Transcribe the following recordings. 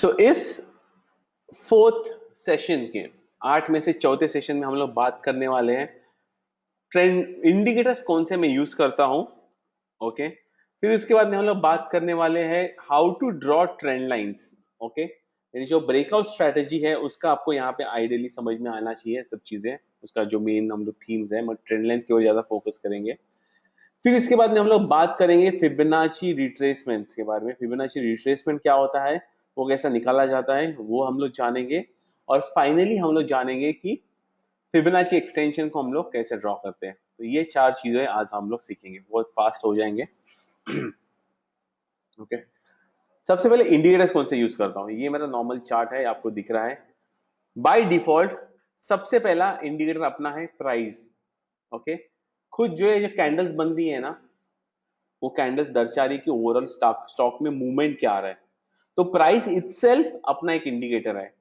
सो इस fourth session के 8 में से चौथे सेशन में हम लोग बात करने वाले हैं ट्रेंड इंडिकेटर्स कौन से मैं यूज करता हूं। ओके, फिर इसके बाद में हम लोग बात करने वाले हैं how to draw trend lines. Okay, यानी जो ब्रेकआउट स्ट्रेटेजी है उसका आपको यहाँ पे आइडियली समझ में आना चाहिए सब चीजें। उसका जो मेन हम लोग थीम्स है ट्रेंड लाइंस की ओर ज्यादा फोकस करेंगे। फिर इसके बाद में हम लोग बात करेंगे फिबोनाची रिट्रेसमेंट्स के बारे में। फिबोनाची रिट्रेसमेंट क्या होता है, वो कैसा निकाला जाता है, वो हम लोग जानेंगे। और फाइनली हम लोग जानेंगे कि फिबोनाची एक्सटेंशन को हम लोग कैसे ड्रॉ करते हैं। तो ये 4 चीजें आज हम लोग सीखेंगे, बहुत फास्ट हो जाएंगे। ओके, सबसे पहले इंडिकेटर्स कौन से यूज करता हूँ। ये मेरा नॉर्मल चार्ट है, आपको दिख रहा है। बाय डिफॉल्ट सबसे पहला इंडिकेटर अपना है प्राइस। ओके, खुद जो है जो कैंडल्स बन रही है ना, वो कैंडल्स दर्शा रही कि ओवरऑल स्टॉक में मूवमेंट क्या आ रहा है। तो प्राइस इटसेल्फ अपना एक इंडिकेटर है,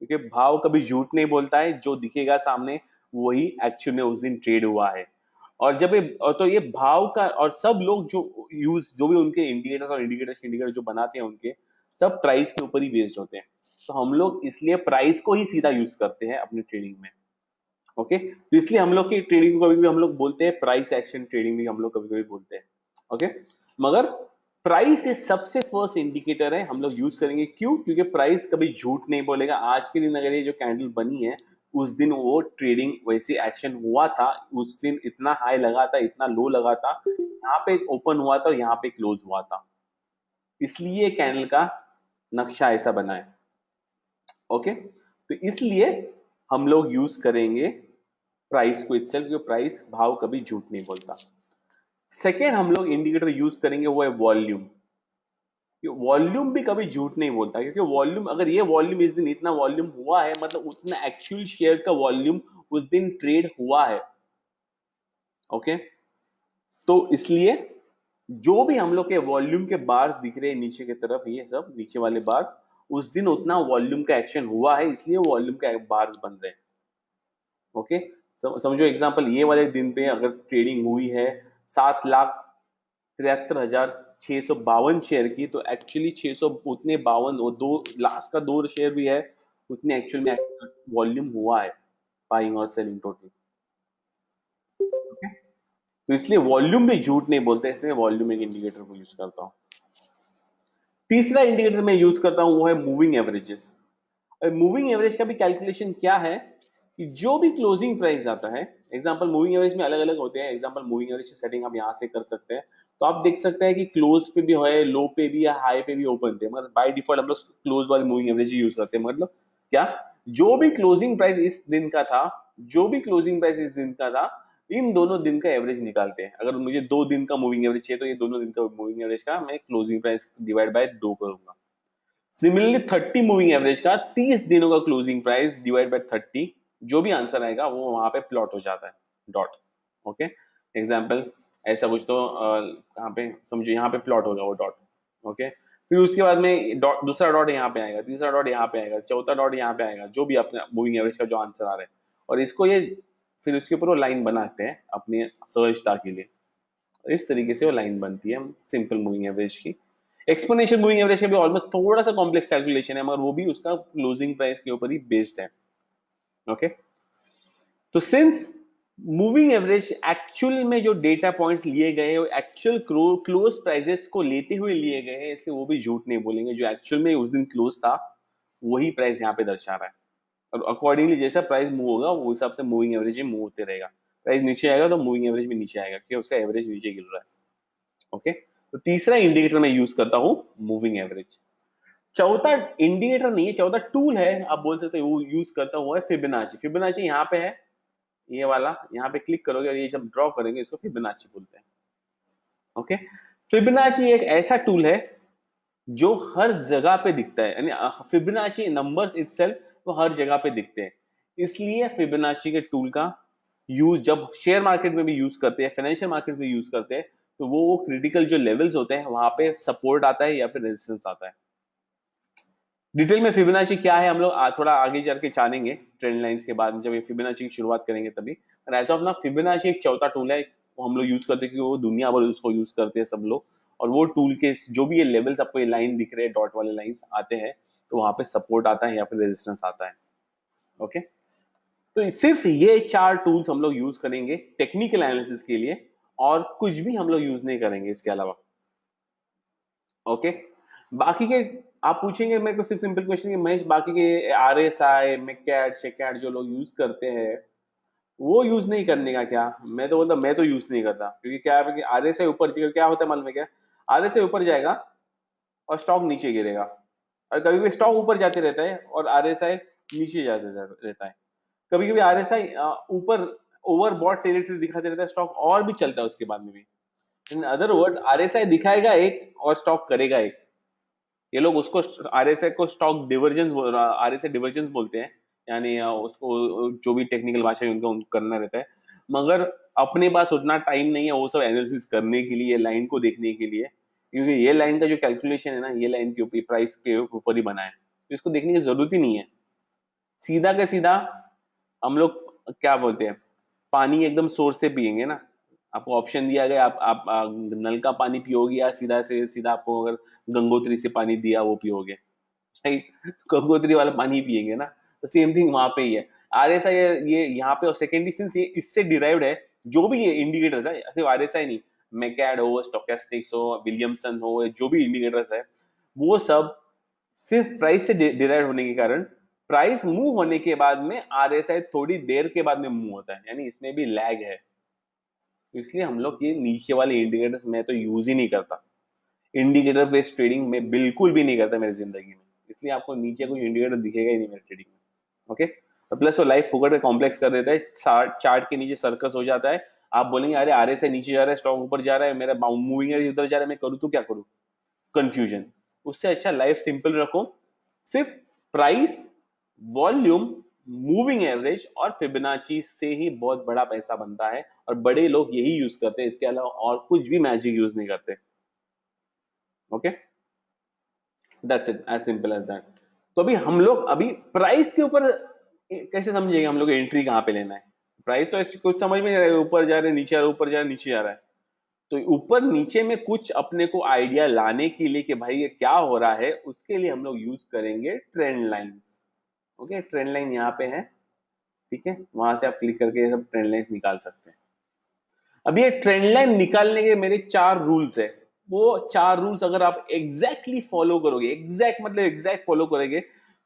क्योंकि भाव कभी झूठ नहीं बोलता है। जो दिखेगा सामने वही एक्चुअल में उस दिन ट्रेड हुआ है। और जब ये भाव का, और सब लोग जो भी उनके इंडिकेटर जो बनाते हैं उनके सब प्राइस के ऊपर ही बेस्ड होते हैं। तो हम लोग इसलिए प्राइस को ही सीधा यूज करते हैं अपनी ट्रेडिंग में। ओके, तो इसलिए हम लोग की ट्रेडिंग को कभी भी हम लोग बोलते हैं प्राइस एक्शन ट्रेडिंग भी हम लोग कभी कभी बोलते हैं। ओके, मगर प्राइस ये सबसे फर्स्ट इंडिकेटर है, हम लोग यूज करेंगे। क्यों? क्योंकि प्राइस कभी झूठ नहीं बोलेगा। आज के दिन अगर ये जो कैंडल बनी है, उस दिन वो ट्रेडिंग वैसे एक्शन हुआ था। उस दिन इतना हाई लगा था, इतना लो लगा था, यहाँ पे ओपन हुआ था और यहाँ पे क्लोज हुआ था। इसलिए कैंडल का नक्शा ऐसा बना है। ओके, तो इसलिए हम लोग यूज करेंगे प्राइस को इटसेल्फ, क्योंकि प्राइस भाव कभी झूठ नहीं बोलता। सेकेंड हम लोग इंडिकेटर यूज करेंगे वो है वॉल्यूम। वॉल्यूम भी कभी झूठ नहीं बोलता, क्योंकि वॉल्यूम, अगर ये वॉल्यूम इस दिन इतना वॉल्यूम हुआ है, मतलब उतना एक्चुअल शेयर्स का वॉल्यूम उस दिन ट्रेड हुआ है। ओके, तो इसलिए जो भी हम लोग के वॉल्यूम के बार्स दिख रहे हैं नीचे की तरफ, ये सब नीचे वाले बार्स, उस दिन उतना वॉल्यूम का एक्शन हुआ है, इसलिए वॉल्यूम के बार्स बन रहे हैं। ओके, समझो एग्जांपल, ये वाले दिन पे अगर ट्रेडिंग हुई है 7,73,652 शेयर की, तो एक्चुअली 600 उतने 52 और दो लास्ट का 2 शेयर भी है, उतने एक्चुअल में वॉल्यूम हुआ है बाइंग और सेलिंग टोटल। ओके, तो इसलिए वॉल्यूम भी झूठ नहीं बोलते, इसलिए वॉल्यूम एक इंडिकेटर को यूज करता हूं। तीसरा इंडिकेटर मैं यूज करता हूं वो है मूविंग एवरेजेस। मूविंग एवरेज का भी कैलकुलेशन क्या है कि जो भी क्लोजिंग प्राइस आता है, एग्जांपल मूविंग एवरेज में अलग अलग होते हैं। एग्जांपल मूविंग एवरेज की सेटिंग आप यहां से कर सकते हैं। तो आप देख सकते हैं कि क्लोज पे भी है, लो पे भी, या हाई पे भी, ओपन पे, मतलब बाय डिफॉल्ट हम लोग क्लोज वाली मूविंग एवरेज यूज करते हैं। मतलब क्या, जो भी क्लोजिंग प्राइस इस दिन का था, जो भी क्लोजिंग प्राइस इस दिन का था, इन दोनों दिन का एवरेज निकालते हैं। अगर मुझे 2 दिन का मूविंग एवरेज चाहिए, तो ये दोनों दिन का मूविंग एवरेज का मैं क्लोजिंग प्राइस डिवाइड बाय 2 करूंगा। सिमिलरली 30 मूविंग एवरेज का 30 दिनों का क्लोजिंग प्राइस डिवाइड बाय 30, जो भी आंसर आएगा वो वहां पे प्लॉट हो जाता है, डॉट। ओके, एग्जांपल ऐसा कुछ, तो यहाँ पे समझो, यहाँ पे प्लॉट होगा वो डॉट। ओके, फिर उसके बाद में डॉट, दूसरा डॉट यहाँ पे आएगा, तीसरा डॉट यहाँ पे आएगा, चौथा डॉट यहाँ पे आएगा, जो भी अपने मूविंग एवरेज का जो आंसर आ रहा है। और इसको ये फिर उसके ऊपर वो लाइन बनाते हैं अपनी सहजता के लिए। इस तरीके से वो लाइन बनती है सिंपल मूविंग एवरेज की। एक्सपोनेंशियल मूविंग एवरेज का भी ऑलमोस्ट थोड़ा सा कॉम्प्लेक्स कैलकुलेशन है, मगर वो भी उसका क्लोजिंग प्राइस के ऊपर ही बेस्ड है। ओके, तो सिंस मूविंग एवरेज एक्चुअल में जो डेटा पॉइंट्स लिए गए हैं वो एक्चुअल क्लोज प्राइसेस को लेते हुए लिए गए हैं, इसलिए वो भी झूठ नहीं बोलेंगे। जो एक्चुअल में उस दिन क्लोज था वही प्राइस यहाँ पे दर्शा रहा है, और अकॉर्डिंगली जैसा प्राइस मूव होगा वो हिसाब से मूविंग एवरेज में मूव होते रहेगा। प्राइस नीचे आएगा तो मूविंग एवरेज भी नीचे आएगा, क्योंकि उसका एवरेज नीचे गिर रहा है। ओके, तो तीसरा इंडिकेटर मैं यूज करता हूं मूविंग एवरेज। चौथा इंडिकेटर नहीं है, चौथा टूल है आप बोल सकते हो, वो यूज करता हूं, है फिबोनाची। फिबोनाची यहाँ पे है, ये वाला, यहाँ पे क्लिक करोगे और ये जब ड्रॉ करेंगे इसको फिबोनाची बोलते हैं। ओके, फिबोनाची एक ऐसा टूल है जो हर जगह पे दिखता है, यानी फिबोनाची नंबर्स इटसेल्फ वो हर जगह पे दिखते हैं। इसलिए फिबोनाची के टूल का यूज जब शेयर मार्केट में भी यूज करते हैं, फाइनेंशियल मार्केट में यूज करते हैं, तो वो क्रिटिकल जो लेवल्स होते हैं वहां पे सपोर्ट आता है या फिर रेजिस्टेंस आता है। डिटेल में फिबोनाची क्या है हम लोग थोड़ा आगे चल के जानेंगे ट्रेंड लाइंस के बाद, जब ये फिबोनाची की शुरुआत करेंगे तभी। और एज ऑफ ना फिबोनाची एक चौथा टूल है, वो हम लोग यूज करते हैं क्योंकि वो दुनिया भर उसको यूज करते हैं सब लोग। और वो टूल के जो भी ये लेवल्स आपको ये लाइन दिख रहे हैं, डॉट वाले लाइंस आते हैं, तो वहां पे सपोर्ट आता है या फिर रेजिस्टेंस आता है। ओके, तो सिर्फ ये 4 टूल्स हम लोग यूज करेंगे टेक्निकल एनालिसिस के लिए, और कुछ भी हम लोग यूज नहीं करेंगे इसके अलावा। ओके, बाकी के आप पूछेंगे मेरे को सिर्फ सिंपल क्वेश्चन कि महेश बाकी के RSI मैककैट शेकैट जो लोग यूज करते हैं वो यूज नहीं करने का क्या? मैं तो बोलता मैं तो यूज नहीं करता, क्योंकि क्या है कि RSI ऊपर जाएगा, क्या होता है मालूम है क्या? RSI ऊपर जाएगा और स्टॉक नीचे गिरेगा, और कभी भी स्टॉक ऊपर जाते रहता है और RSI नीचे जाते रहता है। कभी कभी RSI ऊपर ओवरबॉट टेरिटरी दिखाते रहता है, स्टॉक और भी चलता है उसके बाद में भी। इन अदर वर्ड RSI दिखाएगा एक और स्टॉक करेगा एक। ये लोग उसको RSI को स्टॉक डिवर्जेंस RSI डिवर्जेंस बोलते हैं, यानी उसको जो भी टेक्निकल भाषा है उनका उनको करना रहता है। मगर अपने पास उतना टाइम नहीं है वो सब एनालिसिस करने के लिए, लाइन को देखने के लिए, क्योंकि ये लाइन का जो कैलकुलेशन है ना, ये लाइन के ऊपर प्राइस के ऊपर ही बना है, तो इसको देखने की जरूरत ही नहीं है। सीधा का सीधा हम लोग क्या बोलते हैं, पानी एकदम सोर्स से पियेंगे ना। आपको ऑप्शन दिया गया, आप नल का पानी पियोगे या सीधा से सीधा आपको अगर गंगोत्री से पानी दिया वो पियोगे, राइट? गंगोत्री वाला पानी पियेंगे ना, तो सेम थिंग वहां पे ही है। RSI ये यहाँ पे, और सेकेंडरी सिंस ये इससे डिराइव्ड है, जो भी ये इंडिकेटर्स है, सिर्फ RSI नहीं, मैकैड हो, स्टोकेस्टिक्स हो, विलियमसन हो, जो भी इंडिकेटर्स है वो सब सिर्फ प्राइस से डिराइव होने के कारण, प्राइस मूव होने के बाद में RSI थोड़ी देर के बाद में मूव होता है, यानी इसमें भी लैग है। तो इसलिए हम लोग ये नीचे वाले इंडिकेटर्स मैं तो यूज ही नहीं करता, इंडिकेटर बेस्ड ट्रेडिंग में बिल्कुल भी नहीं करता मेरी जिंदगी में, इसलिए आपको नीचे कोई इंडिकेटर दिखेगा ही नहीं मेरे ट्रेडिंग में। ओके, तो प्लस वो लाइफ फुकट कॉम्प्लेक्स कर देता है, चार्ट के नीचे सर्कस हो जाता है। आप बोलेंगे अरे RSI नीचे जा रहा है, स्टॉक ऊपर जा रहा है, मेरा मूविंग एवरेज उधर जा रहा है, मैं करूँ तो क्या करूँ? कंफ्यूजन। उससे अच्छा लाइफ सिंपल रखो, सिर्फ प्राइस, वॉल्यूम, मूविंग एवरेज और फिबोनाची से ही बहुत बड़ा पैसा बनता है, और बड़े लोग यही यूज करते हैं, इसके अलावा और कुछ भी मैजिक यूज नहीं करते। Okay, that's it, as simple as that. तो अभी हम लोग अभी प्राइस के ऊपर कैसे समझेंगे हम लोग एंट्री कहाँ पे लेना है? प्राइस तो ऐसे कुछ समझ में नहीं आ रहा है, ऊपर जा रहे हैं, नीचे आ रहा है, ऊपर जा रहा है, नीचे जा रहा है। तो ऊपर नीचे में कुछ अपने को आइडिया लाने के लिए कि भाई ये क्या हो रहा है, उसके लिए हम लोग यूज करेंगे trend lines. Okay, trend line यहाँ पे है, ठीक है, वहां से आप क्लिक करके ये सब ट्रेंड लाइंस निकाल सकते हैं। अब ये ट्रेंड लाइन निकालने के मेरे 4 रूल्स है। वो 4 रूल्स अगर आप एग्जैक्टली फॉलो करोगे, एग्जैक्ट मतलब एग्जैक्ट फॉलो करेंगे,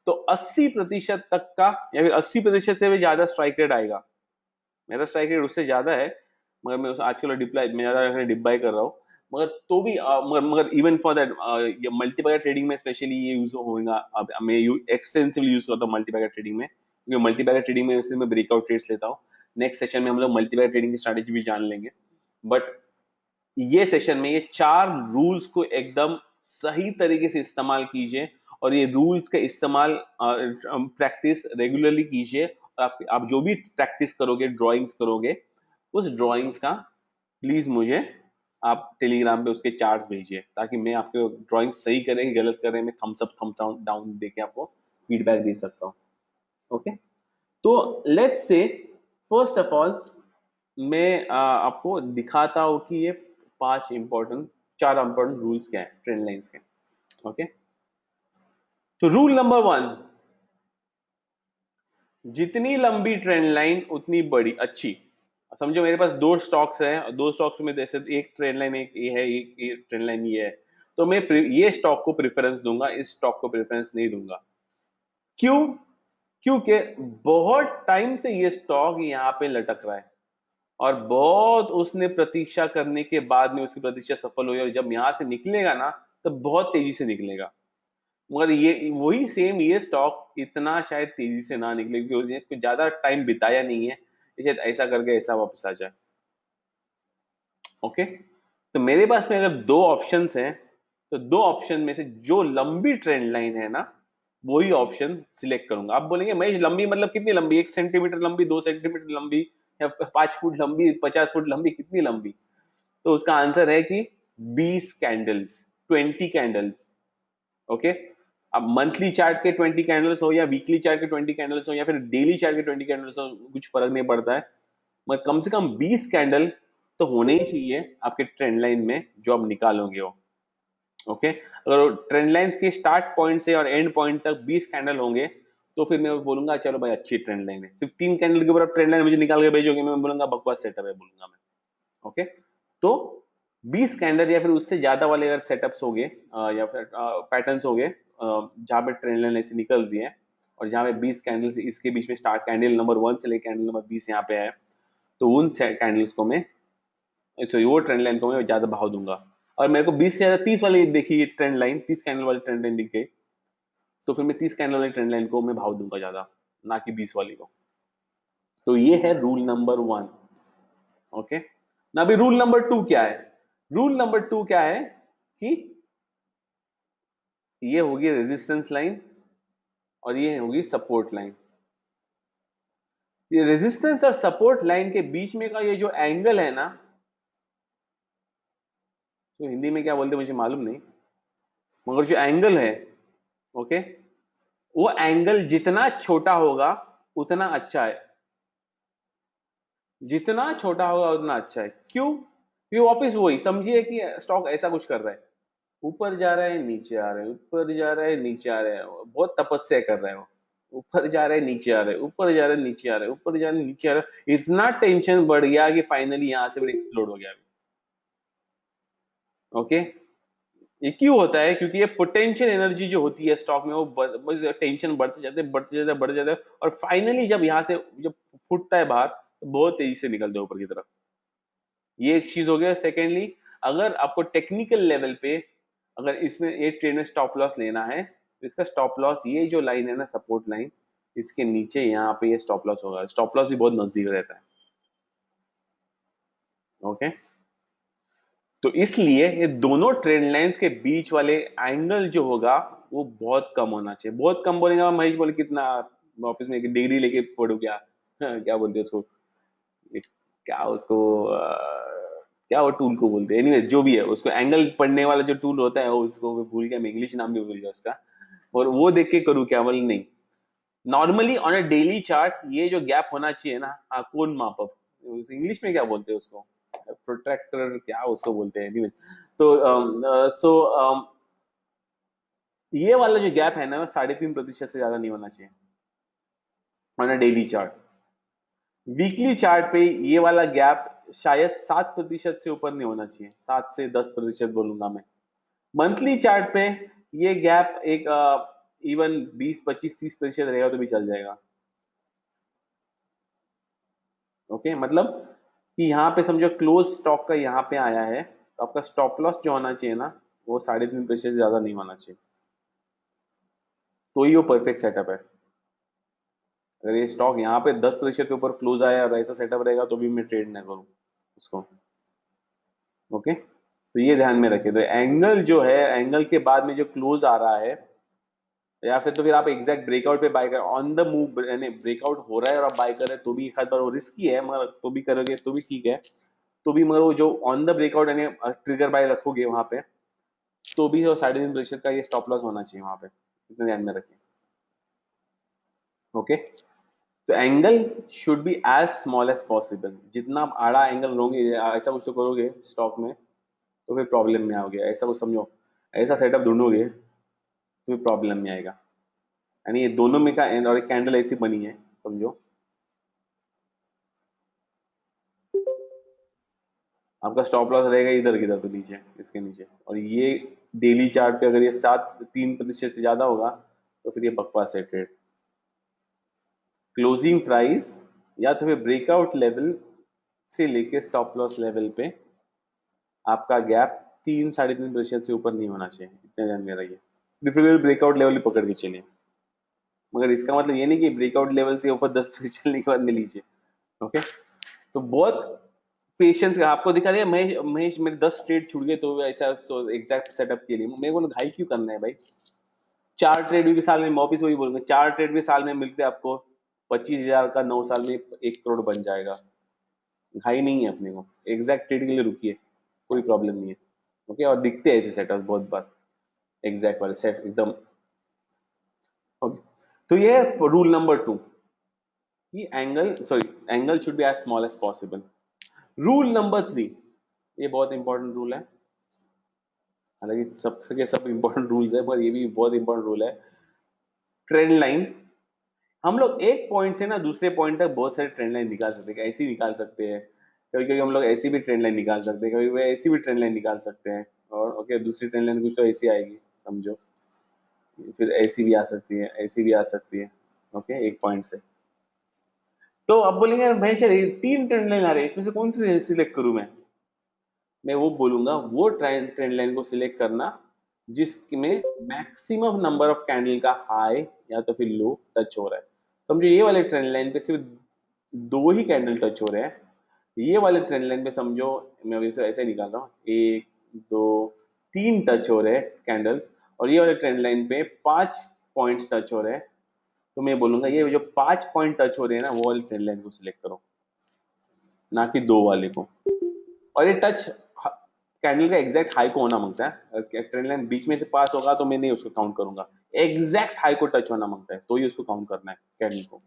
तो 80% तक का या फिर 80% से भी ज्यादा स्ट्राइक रेट आएगा। मेरा स्ट्राइक रेट उससे ज्यादा है, मगर मैं उस आजकल डिप्लाई मैं ज्यादा डिप बाय कर रहा हूँ। मगर तो भी मगर इवन फॉर दैट ये मल्टीबैगर ट्रेडिंग में स्पेशली ये यूज होगा। अब मैं एक्सटेंसिवली यूज करता हूँ मल्टीबैगर ट्रेडिंग में, क्योंकि मल्टीबैगर ट्रेडिंग में वैसे मैं ब्रेकआउट ट्रेड्स लेता हूँ। नेक्स्ट सेशन में हम लोग मल्टीबैगर ट्रेडिंग की स्ट्रैटेजी भी जान लेंगे, बट ये सेशन में ये 4 रूल्स को एकदम सही तरीके से इस्तेमाल कीजिए, और ये रूल्स का इस्तेमाल प्रैक्टिस रेगुलरली कीजिए। और आप जो भी प्रैक्टिस करोगे, ड्राइंग्स करोगे, उस ड्राइंग्स का प्लीज मुझे आप टेलीग्राम पे उसके चार्ट्स भेजिए, ताकि मैं आपके ड्राइंग सही करें कि गलत करें, मैं थम्स अप थम्स डाउन देके आपको फीडबैक दे सकता हूँ। ओके, तो let's say first of all मैं आपको दिखाता हूँ कि ये 4 इंपॉर्टेंट रूल्स क्या है ट्रेंड लाइंस के। ओके, तो रूल नंबर 1, जितनी लंबी ट्रेंड लाइन उतनी बड़ी अच्छी। समझो मेरे पास 2 स्टॉक्स हैं, और 2 स्टॉक्स में जैसे एक ट्रेंड लाइन एक ये है, एक ट्रेंड लाइन ये है, तो मैं ये स्टॉक को प्रेफरेंस दूंगा, इस स्टॉक को प्रेफरेंस नहीं दूंगा। क्यों? क्योंकि बहुत टाइम से ये स्टॉक यहाँ पे लटक रहा है, और बहुत उसने प्रतीक्षा करने के बाद में उसकी प्रतीक्षा सफल हुई, और जब यहां से निकलेगा ना तो बहुत तेजी से निकलेगा। मगर ये वही सेम ये स्टॉक इतना शायद तेजी से ना निकले, क्योंकि उसने कुछ ज्यादा टाइम बिताया नहीं है, शायद ऐसा करके ऐसा वापस आ जाए। ओके, तो मेरे पास में अगर 2 ऑप्शंस हैं, तो 2 ऑप्शन में से जो लंबी ट्रेंड लाइन है ना, वही ऑप्शन सिलेक्ट करूंगा। आप बोलेंगे महेश लंबी मतलब कितनी लंबी, 1 सेंटीमीटर लंबी, 2 सेंटीमीटर लंबी, या 5 फुट लंबी, 50 फुट लंबी, कितनी लंबी? तो उसका आंसर है कि 20 कैंडल्स, 20 कैंडल्स। ओके, अब मंथली चार्ट के 20 कैंडल्स हो, या वीकली चार्ट के 20 कैंडल्स हो, या फिर डेली चार्ट के 20 कैंडल्स हो, कुछ फर्क नहीं पड़ता है, मगर कम से कम 20 कैंडल तो होने ही चाहिए आपके ट्रेंड लाइन में जो आप निकालोगे वो। ओके, अगर ट्रेंड लाइंस के स्टार्ट पॉइंट से और एंड पॉइंट तक 20 कैंडल होंगे तो फिर मैं बोलूंगा चलो भाई अच्छी ट्रेंड लाइन है। 15 कैंडल के ऊपर आप ट्रेंड लाइन मुझे निकाल के भेजोगे, मैं बोलूंगा बकवास सेटअप है, बोलूंगा मैं। ओके, तो 20 कैंडल या फिर उससे ज्यादा वाले अगर सेटअप्स हो गए या फिर पैटर्न्स हो गए जहां पे ट्रेंड लाइन ऐसे निकल रही है और जहां पे 20 कैंडल से इसके बीच में स्टार्ट कैंडल नंबर 1 से लेकर कैंडल नंबर 20 यहाँ पे है, तो उन कैंडल्स को मैं, सॉरी वो ट्रेंड लाइन को मैं ज्यादा भाव दूंगा। और मेरे को 20 से ज्यादा 30 वाली देखी ट्रेंड लाइन, 30 कैंडल वाली ट्रेंड लाइन दिखे, तो फिर मैं 30 कैंडल वाली ट्रेंड लाइन को मैं भाव दूंगा ज्यादा, ना कि 20 वाली को। तो ये है रूल नंबर 1। ओके, ना अभी रूल नंबर 2 क्या है? रूल नंबर 2 क्या है कि ये होगी रेजिस्टेंस लाइन और ये होगी सपोर्ट लाइन। ये रेजिस्टेंस और सपोर्ट लाइन के बीच में का ये जो एंगल है ना, तो हिंदी में क्या बोलते हैं मुझे मालूम नहीं, मगर जो एंगल है, ओके, वो एंगल जितना छोटा होगा उतना अच्छा है। जितना छोटा होगा उतना अच्छा है। क्यों? ये वापस वही समझिए कि स्टॉक ऐसा कुछ कर रहा है, ऊपर जा रहा है नीचे आ रहा है, ऊपर जा रहा है नीचे आ रहा है, बहुत तपस्या कर रहा है वो, ऊपर जा रहा है नीचे आ रहा है, ऊपर जा रहा है नीचे आ रहा है, ऊपर जा रहा है नीचे आ रहा है, इतना टेंशन बढ़ गया कि फाइनली यहां से एक्सप्लोड हो गया। ओके, ये क्यों होता है? क्योंकि ये पोटेंशियल एनर्जी जो होती है स्टॉक में, वो टेंशन बढ़ते जाते बढ़ते जाते बढ़ते जाते, और फाइनली जब यहाँ से जब फूटता है बाहर तो बहुत तेजी से निकलते हैं ऊपर की तरफ। ये एक चीज हो गया। सेकेंडली, अगर आपको टेक्निकल लेवल पे अगर इसमें एक ट्रेड में स्टॉप लॉस लेना है तो इसका स्टॉप लॉस ये जो लाइन है ना, सपोर्ट लाइन, इसके नीचे यहाँ पे ये स्टॉप लॉस होगा। स्टॉप लॉस भी बहुत नजदीक रहता है। ओके, तो इसलिए ये दोनों ट्रेंड लाइंस के बीच वाले एंगल जो होगा वो बहुत कम होना चाहिए। बहुत कम बोलेगा महेश, बोले कितना? ऑफिस में एक डिग्री लेके पढ़ू क्या? क्या बोलते हैं उसको, क्या उसको क्या वो टूल को बोलते हैं, एनीवेज जो भी है, उसको एंगल पढ़ने वाला जो टूल होता है वो, उसको मैं भूल गया, मैं इंग्लिश नाम भी भूल गया उसका। और वो देख के करूँ क्या? बोले नहीं, normally on a daily chart ये जो गैप होना चाहिए ना, हाँ, कोण मापक, इंग्लिश में क्या बोलते हैं उसको, प्रोट्रैक्टर क्या उसको बोलते हैं, एनीवेज। तो ये वाला जो गैप है ना, 3.5% से ज्यादा नहीं होना चाहिए on a daily chart. Weekly chart पे ये वाला गैप शायद 7% से ऊपर नहीं होना चाहिए, 7 से 10% बोलूंगा मैं। मंथली चार्ट पे ये गैप एक इवन 20, 25, 30% रहेगा तो भी चल जाएगा। ओके, मतलब कि यहाँ पे समझो क्लोज स्टॉक का यहाँ पे आया है, तो आपका स्टॉप लॉस जो होना चाहिए ना, वो 3.5% से ज्यादा नहीं होना चाहिए, तो ही वो परफेक्ट सेटअप है। अगर ये स्टॉक यहाँ पे 10% के ऊपर क्लोज आया और ऐसा सेटअप रहेगा तो भी मैं ट्रेड ना करूँ उसको। ओके, तो ये ध्यान में रखें। तो एंगल जो है, एंगल के बाद में जो क्लोज आ रहा है, या फिर तो फिर आप एग्जैक्ट ब्रेकआउट पे बाय कर, ऑन द मूव यानी ब्रेकआउट हो रहा है और आप बाय कर रहे हैं तो भी एक आध बार वो रिस्की है, मगर तो भी करोगे तो भी ठीक है। तो भी मगर वो जो ऑन द ब्रेकआउट यानी ट्रिगर बाय रखोगे वहां पे, तो भी वो 3.5% का ये स्टॉप लॉस होना चाहिए वहां पे, इतना ध्यान में रखें। ओके, तो angle should be as small as possible. जितना आप आड़ा एंगल लोगे, ऐसा कुछ तो करोगे स्टॉक में, तो फिर प्रॉब्लम में आओगे। ऐसा कुछ समझो, ऐसा सेटअप ढूंढोगे तो फिर प्रॉब्लम में आएगा। यानी ये दोनों में का और एक कैंडल ऐसी बनी है समझो, आपका स्टॉप लॉस रहेगा इधर की तरफ, तो नीचे, इसके नीचे, और ये डेली चार्ट पे अगर ये 3% से ज्यादा होगा तो फिर ये बकवास है ट्रेड। क्लोजिंग प्राइस या तो फिर ब्रेकआउट लेवल से लेके स्टॉप लॉस लेवल पे आपका गैप 3 साढ़े 3% से ऊपर नहीं होना चाहिए, इतने ध्यान में रहिए। प्रिफरेबल ब्रेकआउट लेवल ही पकड़ के चलिए, मगर इसका मतलब ये नहीं कि ब्रेकआउट लेवल से ऊपर 10% चलने के बाद में लीजिए। ओके, तो बहुत पेशेंस का आपको दिखा रही है। महेश महेश मेरे 10 ट्रेड छूट गए तो ऐसा एग्जैक्ट सेटअप के लिए मेरे को घाई क्यों करना है भाई? 4 ट्रेड भी साल में, वापिस वही बोलूंगा, 4 ट्रेड भी साल में मिलते आपको 25,000 का, 9 साल में 1 करोड़ बन जाएगा। घाई नहीं है अपने को, एग्जैक्ट ट्रेड के लिए रुकिए, कोई प्रॉब्लम नहीं है। ओके, और दिखते हैं ऐसे सेटअप बहुत बार, एग्जैक्ट वाले सेट एकदम। ओके, तो ये है रूल नंबर 2 कि angle should be as small as possible. Rule number 3, ये बहुत इंपॉर्टेंट रूल है। हालांकि सबसे के सब इंपॉर्टेंट रूल्स है, पर ये भी बहुत इंपॉर्टेंट रूल है। ट्रेंड लाइन, हम लोग एक पॉइंट से ना दूसरे पॉइंट तक बहुत सारे ट्रेंड लाइन निकाल सकते हैं, ऐसी निकाल सकते हैं, कभी कभी हम लोग ऐसी भी ट्रेंड लाइन निकाल सकते हैं, कभी कभी ऐसी भी ट्रेंड लाइन निकाल सकते हैं। और ओके, दूसरी ट्रेंड लाइन कुछ तो ऐसी आएगी समझो, फिर ऐसी भी आ सकती है, ऐसी भी आ सकती है। ओके, एक पॉइंट से। तो अब बोलेंगे यार महेश यार, ये तीन ट्रेंड लाइन आ रही है, इसमें से कौन सी सिलेक्ट करूं मैं वो बोलूंगा वो ट्रेंड ट्रेंड लाइन को सिलेक्ट करना जिसमें मैक्सिमम नंबर ऑफ कैंडल का हाई या तो फिर लो टच हो रहा है। समझो ये वाले ट्रेंड लाइन पे सिर्फ दो ही कैंडल टच हो रहे हैं, ये वाले ट्रेंड लाइन पे समझो, मैं अभी से ऐसे निकाल रहा हूँ, एक दो तीन टच हो रहे हैं कैंडल्स, और ये वाले ट्रेंड लाइन पे 5 पॉइंट्स टच हो रहे हैं। तो मैं बोलूंगा ये जो 5 पॉइंट टच हो रहे हैं ना, वो वाले ट्रेंड लाइन को सिलेक्ट करो, ना कि दो वाले को। और ये टच कैंडल का एग्जैक्ट हाई को होना मांगता है, ट्रेंड लाइन बीच में से पास होगा तो मैं नहीं उसको काउंट करूंगा, एग्जैक्ट हाई को टच होना मांगता है तो ही उसको काउंट करना है कैंडल को।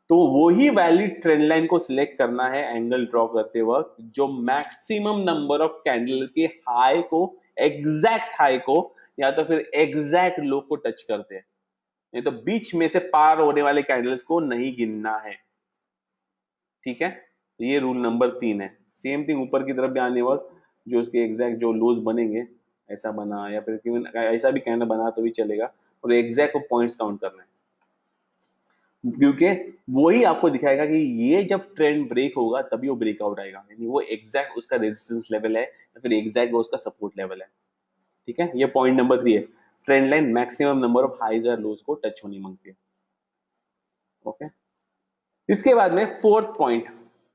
तो वही वैलिड ट्रेंड लाइन को सिलेक्ट करना है एंगल ड्रॉ करते वक्त जो मैक्सिमम नंबर ऑफ कैंडल के हाई को, एग्जैक्ट हाई को या तो फिर एग्जैक्ट लो को टच करते हैं, नहीं तो बीच में से पार होने वाले कैंडल्स को नहीं गिनना है। ठीक है, तो ये रूल नंबर 3 है। सेम थिंग ऊपर की तरफ भी आने वक्त जो उसके एग्जैक्ट जो लोज बनेंगे, ऐसा बना या फिर ऐसा भी कैंडल बना तो भी चलेगा, और एग्जैक्ट को पॉइंट्स काउंट करना है, क्योंकि वही आपको दिखाएगा कि ये जब ट्रेंड ब्रेक होगा तभी वो ब्रेकआउट आएगा, यानी वो एग्जैक्ट उसका रेजिस्टेंस लेवल है या फिर एग्जैक्ट वो उसका सपोर्ट लेवल है। ठीक है, ये पॉइंट नंबर 3 है। Trend line maximum number of highs और लोज को टच होनी मांगती है। ओके, इसके बाद में फोर्थ पॉइंट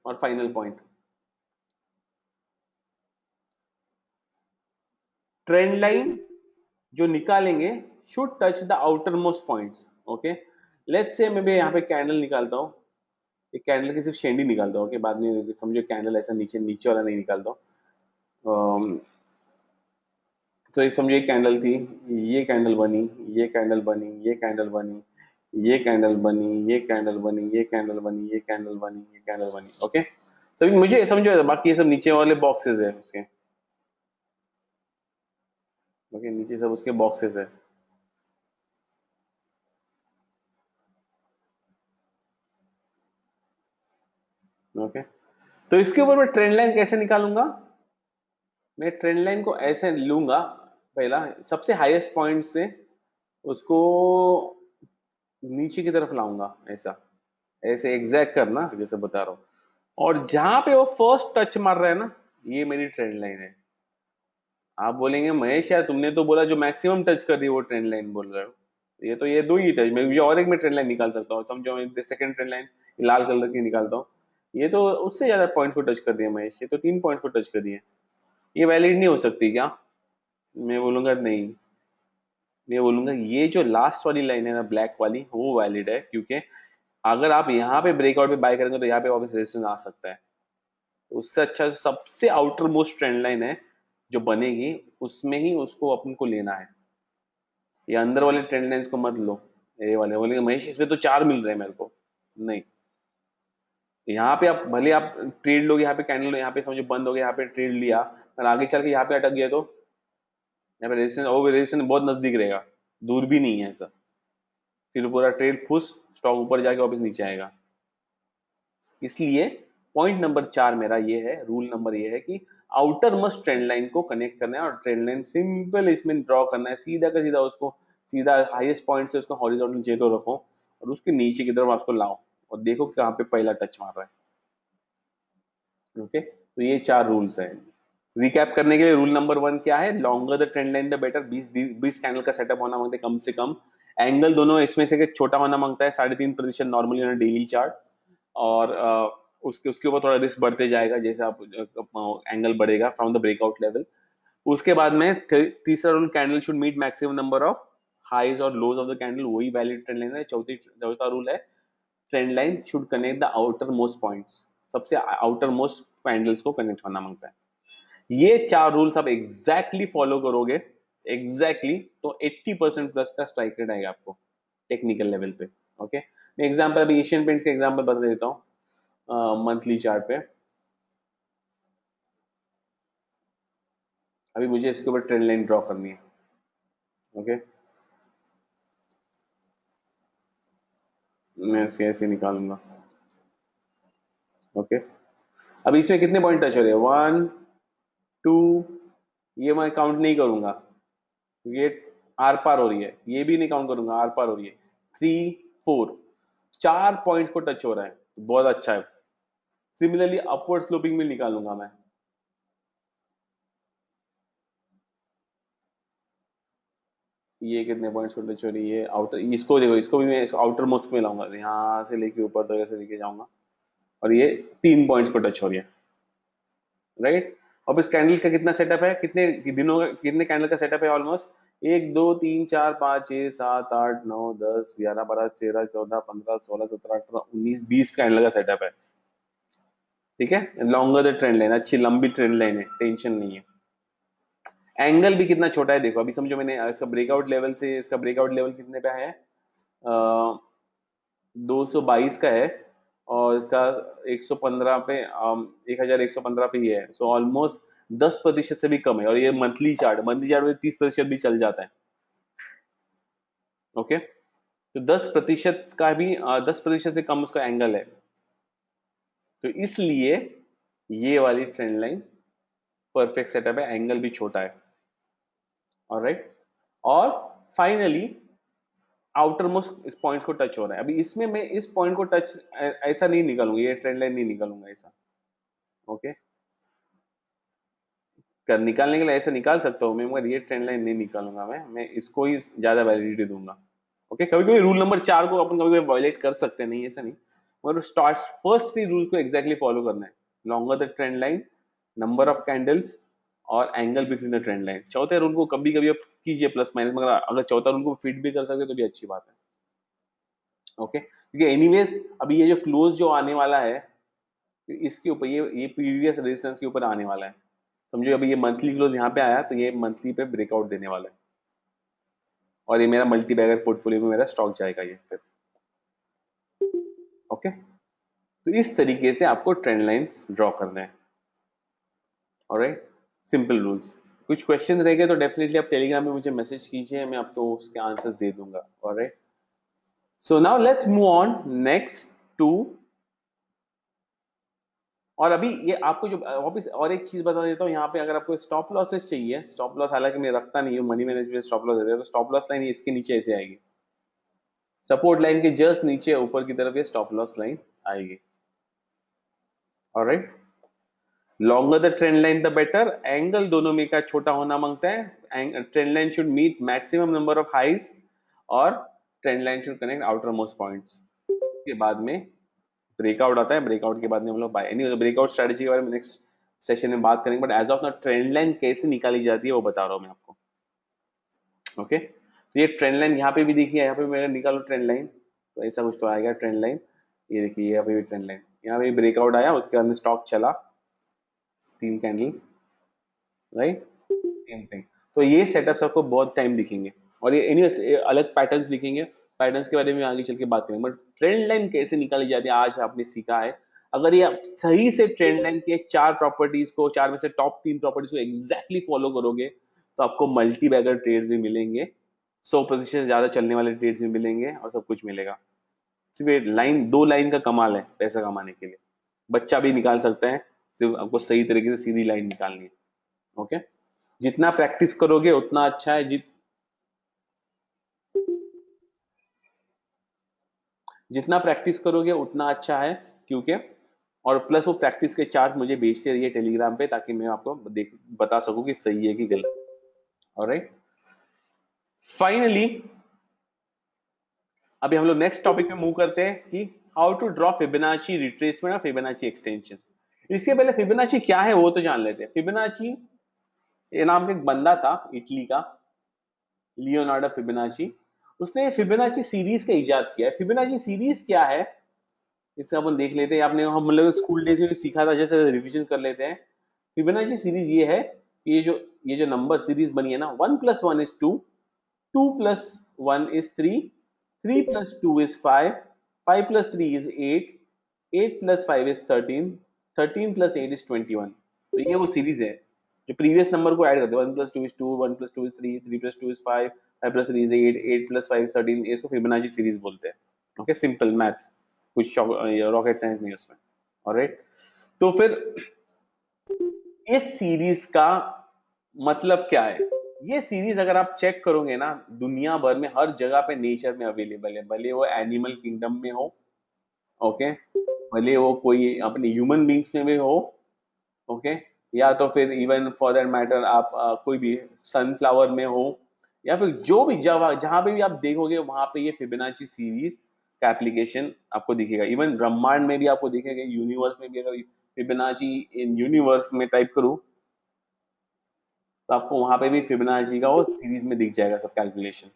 और फाइनल पॉइंट, ट्रेंड लाइन जो निकालेंगे should touch the outer most points. Okay, let's say मैं भी यहाँ पे कैंडल निकालता हूँ, एक कैंडल की सिर्फ शेंडी निकालता हूँ, okay? बाद में समझो कैंडल ऐसा नीचे नीचे वाला नहीं निकालता हूँ। तो एक समझो एक कैंडल थी, ये कैंडल बनी, ये कैंडल बनी, ये कैंडल बनी, ये कैंडल बनी, ये कैंडल बनी, ये कैंडल बनी, ये कैंडल बनी, ये कैंडल बनी। ओके, सभी मुझे समझो, बाकी ये सब नीचे वाले बॉक्सेस है उसके। ओके, नीचे सब उसके बॉक्सेस है। ओके, तो इसके ऊपर मैं ट्रेंड लाइन कैसे निकालूंगा? मैं ट्रेंड लाइन को ऐसे लूंगा, पहला सबसे हाईएस्ट पॉइंट से उसको नीचे की तरफ लाऊंगा, ऐसा ऐसे एग्जैक्ट करना जैसे बता रहा हूँ, और जहां पे वो फर्स्ट टच मार रहा है ना, ये मेरी ट्रेंड लाइन है। आप बोलेंगे महेश यार तुमने तो बोला जो मैक्सिमम टच कर रही है वो ट्रेंड लाइन बोल रहे हो, ये तो ये दो ही टच, मैं ये और एक में ट्रेंड लाइन निकाल सकता हूँ, समझो मैं सेकंड ट्रेंड लाइन लाल कलर की निकालता हूँ, ये तो उससे ज्यादा पॉइंट्स को टच कर दिया महेश, ये तो 3 पॉइंट को टच कर दिए, ये वैलिड नहीं हो सकती क्या? मैं बोलूंगा नहीं, मैं बोलूंगा ये जो लास्ट वाली लाइन है ना ब्लैक वाली, वो वैलिड है, क्योंकि अगर आप यहाँ पे ब्रेकआउट पे बाय करेंगे तो यहाँ पे वापस रेजिस्टेंस आ सकता है, तो उससे अच्छा सबसे आउटर मोस्ट ट्रेंड लाइन है जो बनेगी, उसमें ही उसको अपन को लेना है। ये अंदर वाले ट्रेंड लाइंस को मत लो, ये वाले बोलेंगे महेश इसमें तो 4 मिल रहे हैं मेरे को, नहीं। यहाँ पे आप भले आप ट्रेड लोगे, यहाँ पे कैंडल यहाँ पे समझो बंद हो गया, यहाँ पे ट्रेड लिया और आगे चल के यहाँ पे अटक गया तो यहाँ पे रेजिस्टेंस, वो रेजिस्टेंस बहुत नजदीक रहेगा, दूर भी नहीं है ऐसा, फिर पूरा ट्रेड फुस, स्टॉक ऊपर जाके वापस नीचे आएगा। इसलिए पॉइंट नंबर 4 मेरा ये है, रूल नंबर ये है कि आउटर मस्ट ट्रेंड लाइन को कनेक्ट करना है, और ट्रेंड लाइन सिंपल इसमें ड्रॉ करना है, सीधा का सीधा उसको, सीधा हाईएस्ट पॉइंट से उसको हॉरिजॉन्टल जेतो रखो और उसके नीचे की तरफ उसको लाओ और देखो कहाँ पे पहला टच मार रहा है। ओके, तो ये 4 रूल्स है। रिकैप करने के लिए रूल नंबर 1 क्या है? Longer the trend line the better, 20 candle का सेटअप होना मांगते कम से कम, एंगल दोनों इसमें से छोटा होना मांगता है 3.5% नॉर्मली ऑन डेली चार्ट, और उसके उसके ऊपर थोड़ा रिस्क बढ़ते जाएगा जैसे आप एंगल बढ़ेगा फ्रॉम द ब्रेकआउट लेवल। उसके बाद में तीसरा rule, candle should meet maximum number of highs और लोज ऑफ द कैंडल, वही वैलिड ट्रेंड लाइन है। चौथा रूल है, trend line should connect the outer most points, सबसे आउटर मोस्ट कैंडल्स को कनेक्ट होना मांगता है। ये 4 रूल्स आप एग्जैक्टली फॉलो करोगे, एग्जैक्टली, तो 80% प्लस का स्ट्राइक रेट आएगा आपको टेक्निकल लेवल पे। ओके, मैं एग्जांपल अभी एशियन पेंट्स का एग्जांपल बता देता हूँ मंथली चार्ट पे। अभी मुझे इसके ऊपर ट्रेंड लाइन ड्रॉ करनी है। ओके, मैं इसके ऐसे निकालूंगा। ओके, अभी इसमें कितने पॉइंट टच हो रहे हैं? 1 2, ये मैं काउंट नहीं करूंगा, ये आर पार हो रही है, ये भी नहीं काउंट करूंगा, आर पार हो रही है। 3 4, 4 पॉइंट्स को टच हो रहा है, बहुत अच्छा है। सिमिलरली अपवर्ड स्लोपिंग में निकालूंगा मैं। ये कितने पॉइंट्स को टच हो रही है? आउटर, इसको देखो, इसको भी मैं आउटर मोस्ट में लाऊंगा, यहाँ से लेके ऊपर तक ऐसे लेके जाऊंगा, और ये 3 पॉइंट्स को टच हो रही है, राइट। अब इस कैंडल का कितना सेटअप है, कितने दिनों का, कितने कैंडल का सेटअप है? ऑलमोस्ट 1 2 3 4 5 6 7 8 9 10 11 12 13 14 15 16 17 18 19 20 कैंडल का सेटअप है, ठीक है। लॉन्गर द ट्रेंड लाइन, अच्छी लंबी ट्रेंड लाइन है, टेंशन नहीं है। एंगल भी कितना छोटा है देखो, अभी समझो मैंने इसका ब्रेकआउट लेवल से, इसका ब्रेकआउट लेवल कितने पे है? 222 का है, और इसका 115 पे 1115 पे ही है, सो ऑलमोस्ट 10% से भी कम है। और ये मंथली चार्ट में 30% भी चल जाता है। ओके, तो 10% का भी 10% से कम उसका एंगल है, तो इसलिए ये वाली ट्रेंड लाइन परफेक्ट सेटअप है, एंगल भी छोटा है। ऑलराइट, और फाइनली आउटर मोस्ट इस पॉइंट्स को टच हो रहा है। अभी इसमें मैं इस पॉइंट को टच ऐसा नहीं निकालूंगा, ये ट्रेंड लाइन नहीं निकालूंगा ऐसा। ओके, कर निकालने के लिए ऐसा निकाल सकता हूँ मैं, मगर ये ट्रेंड लाइन नहीं निकालूंगा मैं इसको ही ज्यादा वैलिडिटी दूंगा। ओके, कभी कभी रूल नंबर 4 को अपन कभी कभी वायलेट कर सकते हैं, नहीं ऐसा नहीं, मगर स्टार्ट फर्स्ट 3 रूल्स को एग्जैक्टली फॉलो करना है। Longer the trend line, number of candles, और angle between the trend line. चौथे रूल को कभी कभी आप कीजिए प्लस माइनस, मगर अगर चौथा रूल को फिट भी कर सकते तो भी अच्छी बात है। ओके, क्योंकि एनीवेज अभी ये जो क्लोज जो आने वाला है, इसके ऊपर ये प्रीवियस रेजिस्टेंस के ऊपर आने वाला है। समझो अभी ये मंथली क्लोज यहाँ पे आया, तो ये मंथली पे ब्रेकआउट देने वाला है, और ये मेरा मल्टी बैगर पोर्टफोलियो में मेरा स्टॉक जाएगा ये फिर। ओके, तो इस तरीके से आपको ट्रेंड लाइंस ड्रॉ करने हैं। Alright, simple rules. कुछ क्वेश्चन रह गए तो डेफिनेटली आप टेलीग्राम में मुझे मैसेज कीजिए, मैं आपको उसके आंसर्स दे दूंगा। Alright, so now let's move on next to. और अभी ये आपको जो वापस और एक चीज बता देता हूँ यहाँ पे, अगर आपको स्टॉप लॉसेस चाहिए, स्टॉप लॉस हालांकि मैं रखता नहीं हूँ, मनी मैनेजमेंट स्टॉप लॉस देते हैं, तो स्टॉप लॉस लाइन इसके नीचे ऐसे आएगी, सपोर्ट लाइन के जस्ट नीचे ऊपर की तरफ ये स्टॉप लॉस लाइन आएगी। Alright, longer the trend line the better, angle दोनों में का छोटा होना मांगता है। Trend line should meet maximum number of highs, और trend line should connect outer most points. के बाद में ब्रेकआउट आता है, ब्रेकआउट के बाद में हम लोग बाय एनी ब्रेकआउट स्ट्रेटजी के बारे में नेक्स्ट सेशन में बात करेंगे, but as of now trend line कैसे निकाली जाती है वो बता रहा हूं मैं आपको। ओके, तो ये ट्रेंड लाइन यहाँ पे भी देखिए, यहाँ पे मैं अगर निकालू ट्रेंड लाइन तो ऐसा कुछ तो आएगा ट्रेंड लाइन। ये देखिए यहाँ पे भी ट्रेंड लाइन, यहाँ पे ब्रेकआउट आया, उसके बाद में स्टॉक चला 3 कैंडल्स, राइट, सेम थिंग। तो ये सेटअप्स आपको बहुत टाइम दिखेंगे, और ये एनी अलग पैटर्न्स दिखेंगे, पैटर्न्स के बारे में आगे चल के बात करेंगे, बट ट्रेंड लाइन कैसे निकाली जाती है आज आपने सीखा है। अगर ये आप सही से ट्रेंड लाइन की 4 प्रॉपर्टीज को, 4 में से टॉप 3 प्रॉपर्टीज को एग्जैक्टली फॉलो करोगे, तो आपको मल्टी बैगर ट्रेड्स भी मिलेंगे, 100% ज्यादा चलने वाले ट्रेड्स भी मिलेंगे, और सब कुछ मिलेगा। सिर्फ लाइन, 2 लाइन का कमाल है पैसा कमाने के लिए, बच्चा भी निकाल सकता है, सिर्फ आपको सही तरीके से सीधी लाइन निकालनी है। ओके, जितना प्रैक्टिस करोगे उतना अच्छा है, जितना प्रैक्टिस करोगे उतना अच्छा है, क्योंकि और प्लस वो प्रैक्टिस के चार्ज मुझे भेजते रहिए टेलीग्राम पे, ताकि मैं आपको बता सकूं कि सही है कि गलत। ऑलराइट, फाइनली अभी हम लोग नेक्स्ट टॉपिक पे मूव करते हैं कि how to draw Fibonacci retracement और फिबोनाची एक्सटेंशन। इसके पहले फिबोनाची क्या है वो तो जान लेते हैं। फिबोनाची ये नाम का एक बंदा था इटली का, लियोनार्डो फिबोनाची, उसने फिबोनाची सीरीज का इजाद किया है। फिबोनाची सीरीज क्या है इसका अपन देख लेते हैं, आपने हम मतलब स्कूल डेज में भी सीखा था, जैसे रिवीजन कर लेते हैं। फिबोनाची सीरीज ये है कि ये जो नंबर सीरीज बनी है ना, 1 + 1 = 2, 2 + 1 = 3, 3 + 2 = 5, 5 + 3 = 8, 8 + 5 = 13, 13 + 8 = 21। तो ये वो सीरीज है। जो प्रीवियस नंबर को ऐड करते हैं, 1+2 is 2, 1+2 is 3, 3+2 is 5, 5+3 is 8, 8+5 is 13, इसको फिबोनाची सीरीज बोलते हैं। ओके, सिंपल मैथ, कुछ रॉकेट साइंस नहीं है उसमें। ऑलराइट, तो फिर इस सीरीज का मतलब क्या है? ये सीरीज अगर आप चेक करोगे ना, दुनिया भर में हर जगह पे नेचर में अवेलेबल है, भले वो एनिमल किंगडम में हो, ओके, भले वो कोई अपने ह्यूमन बींग्स में भी हो, ओके, या तो फिर इवन फॉर दैट मैटर आप कोई भी सनफ्लावर में हो, या फिर जो भी जगह जहां पे भी आप देखोगे वहां पे ये फिबोनाची सीरीज का एप्लीकेशन आपको दिखेगा। इवन ब्रह्मांड में भी आपको दिखेगा, यूनिवर्स में भी अगर फिबोनाची इन यूनिवर्स में टाइप करूं तो आपको वहां पे भी फिबोनाची का वो सीरीज में दिख जाएगा सब कैलकुलेशन।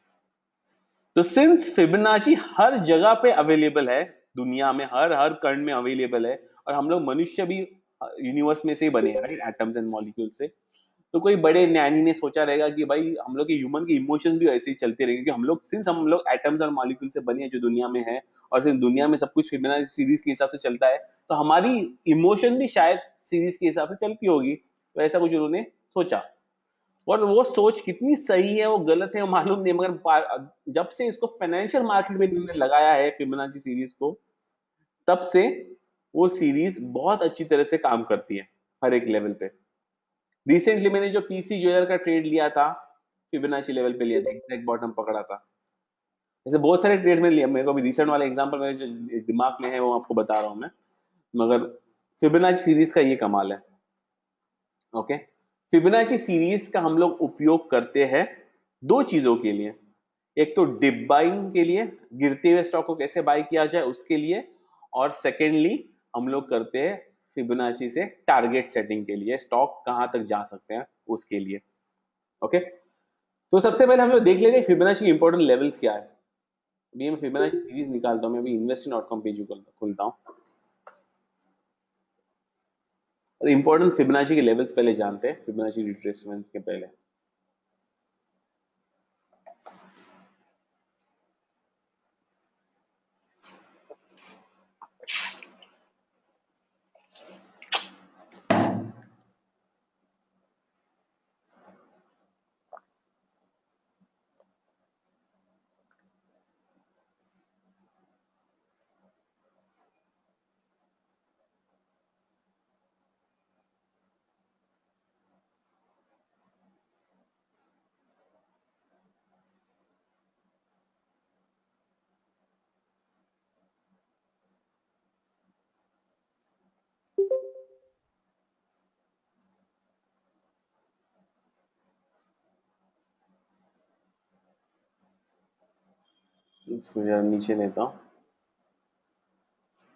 तो सिंस फिबोनाची हर जगह पे अवेलेबल है, दुनिया में हर हर कण में अवेलेबल है, और हम लोग मनुष्य भी यूनिवर्स में से ही बने हैं, राइट, एटम्स एंड मॉलिक्यूल से, तो कोई बड़े ज्ञानी ने सोचा रहेगा कि भाई हम लोग के ह्यूमन के इमोशंस भी ऐसे ही चलते रहेंगे, कि हम लोग सिंस हम लोग एटम्स और मॉलिक्यूल से बने हैं जो दुनिया में है, और सिंस दुनिया में सब कुछ फिबोनाची सीरीज के हिसाब से चलता है, तो हमारी इमोशन भी शायद सीरीज के हिसाब से चलती होगी। तो ऐसा कुछ उन्होंने सोचा, और वो सोच कितनी सही है वो गलत है वो मालूम नहीं, मगर जब से इसको फाइनेंशियल मार्केट में इन्होंने लगाया है फिबोनाची सीरीज को, तब से वो सीरीज बहुत अच्छी तरह से काम करती है हर एक लेवल पे। रिसेंटली मैंने जो पीसी ज्वेलर का ट्रेड लिया था, फिबोनाची लेवल पे लिया था, एग्जैक्ट बॉटम पकड़ा था। ऐसे बहुत सारे ट्रेड में लिया, मेरे को अभी रिसेंट वाला एग्जांपल मेरे जो दिमाग में है वो आपको बता रहा हूं मैं, मगर फिबोनाची सीरीज का ये कमाल है। ओके, फिबोनाची सीरीज का हम लोग उपयोग करते हैं दो चीजों के लिए, एक तो डिप बाइंग के लिए, गिरते हुए स्टॉक को कैसे बाय किया जाए उसके लिए, और सेकेंडली हम लोग करते हैं फिबोनाची से टारगेट सेटिंग के लिए, स्टॉक कहां तक जा सकते हैं उसके लिए। ओके, तो सबसे पहले हम लोग देख लेते हैं फिबोनाची के इंपॉर्टेंट लेवल्स क्या है। अभी मैं फिबोनाची सीरीज निकालता हूं, मैं अभी investing.com पेज खुलता हूं, और इंपॉर्टेंट फिबोनाची के लेवल्स पहले जानते हैं फिबोनाची रिट्रेसमेंट के पहले। इसको जरा नीचे लेता हूं।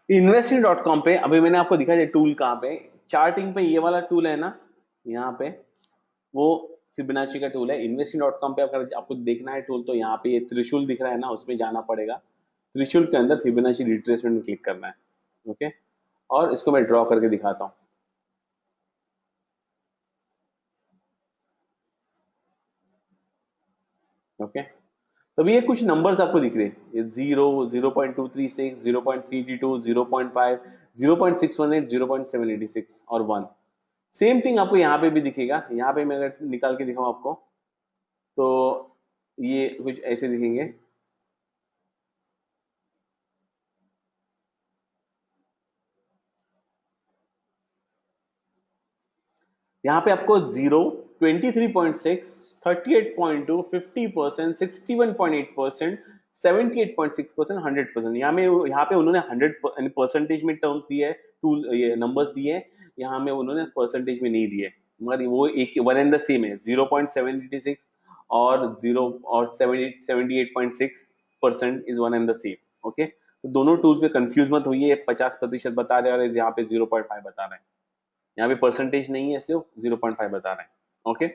investing.com पे अभी मैंने आपको दिखा दिया टूल कहाँ पे, चार्टिंग पे ये वाला टूल है ना, यहाँ पे वो फिबोनाची का टूल है। investing.com पे अगर आपको देखना है टूल, तो यहाँ पे ये त्रिशूल दिख रहा है ना, उसमें जाना पड़ेगा, त्रिशूल के अंदर फिबोनाची रिट्रेसमेंट में क्लिक करना है। ओके, और इसको मैं ड्रॉ करके दिखाता हूँ। ओके, तो अभी ये कुछ नंबर्स आपको दिख रहे हैं, ये 0, 0.236, 0.322, 0.5, 0.618, 0.786 और 1। सेम थिंग आपको यहाँ पे भी दिखेगा। यहाँ पे मैं अगर निकाल के दिखाऊं आपको, तो ये कुछ ऐसे दिखेंगे। यहाँ पे आपको 0, 23.6, 38.2, 50%, 61.8%, 78.6%, 100%। यहाँ पे उन्होंने 100 परसेंटेज में टर्म्स दिए है, टूल ये नंबर्स दिए है, यहाँ में उन्होंने परसेंटेज में नहीं दिए, मगर वो एक वन एंड द सेम है, 0.786 और 78.6% is one and the same. Okay, तो दोनों टूल्स में कंफ्यूज मत होइए, 50% बता रहे हैं और यहाँ पे 0.5 बता रहे हैं, यहाँ पे परसेंटेज नहीं है इसलिए 0.5 बता रहे हैं। ओके,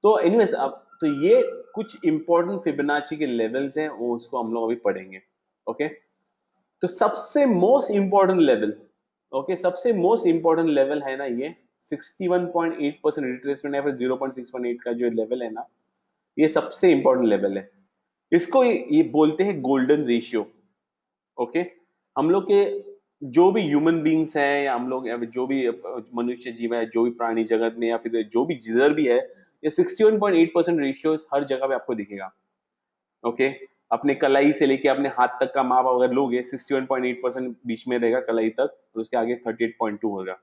तो एनीवेज अब तो ये कुछ इंपॉर्टेंट फिबोनाची के लेवल्स हैं, वो उसको हम लोग अभी पढ़ेंगे। ओके, तो सबसे मोस्ट इंपॉर्टेंट लेवल, ओके, सबसे मोस्ट इंपॉर्टेंट लेवल है ना ये 61.8% रिट्रेसमेंट है, फिर 0.618 का जो लेवल है ना, ये सबसे इंपॉर्टेंट लेवल है। इसको ये बोलते हैं गोल्डन रेशियो। ओके, हम लोग के जो भी ह्यूमन बींग्स हैं या हम लोग या फिर जो भी मनुष्य जीव है, जो भी प्राणी जगत में या फिर जो भी जिधर भी है, ये 61.8% रेशियो हर जगह पे आपको दिखेगा। ओके, अपने कलाई से लेके अपने हाथ तक का माप अगर लोगे 61.8% बीच में रहेगा कलाई तक, और उसके आगे 38.2 होगा।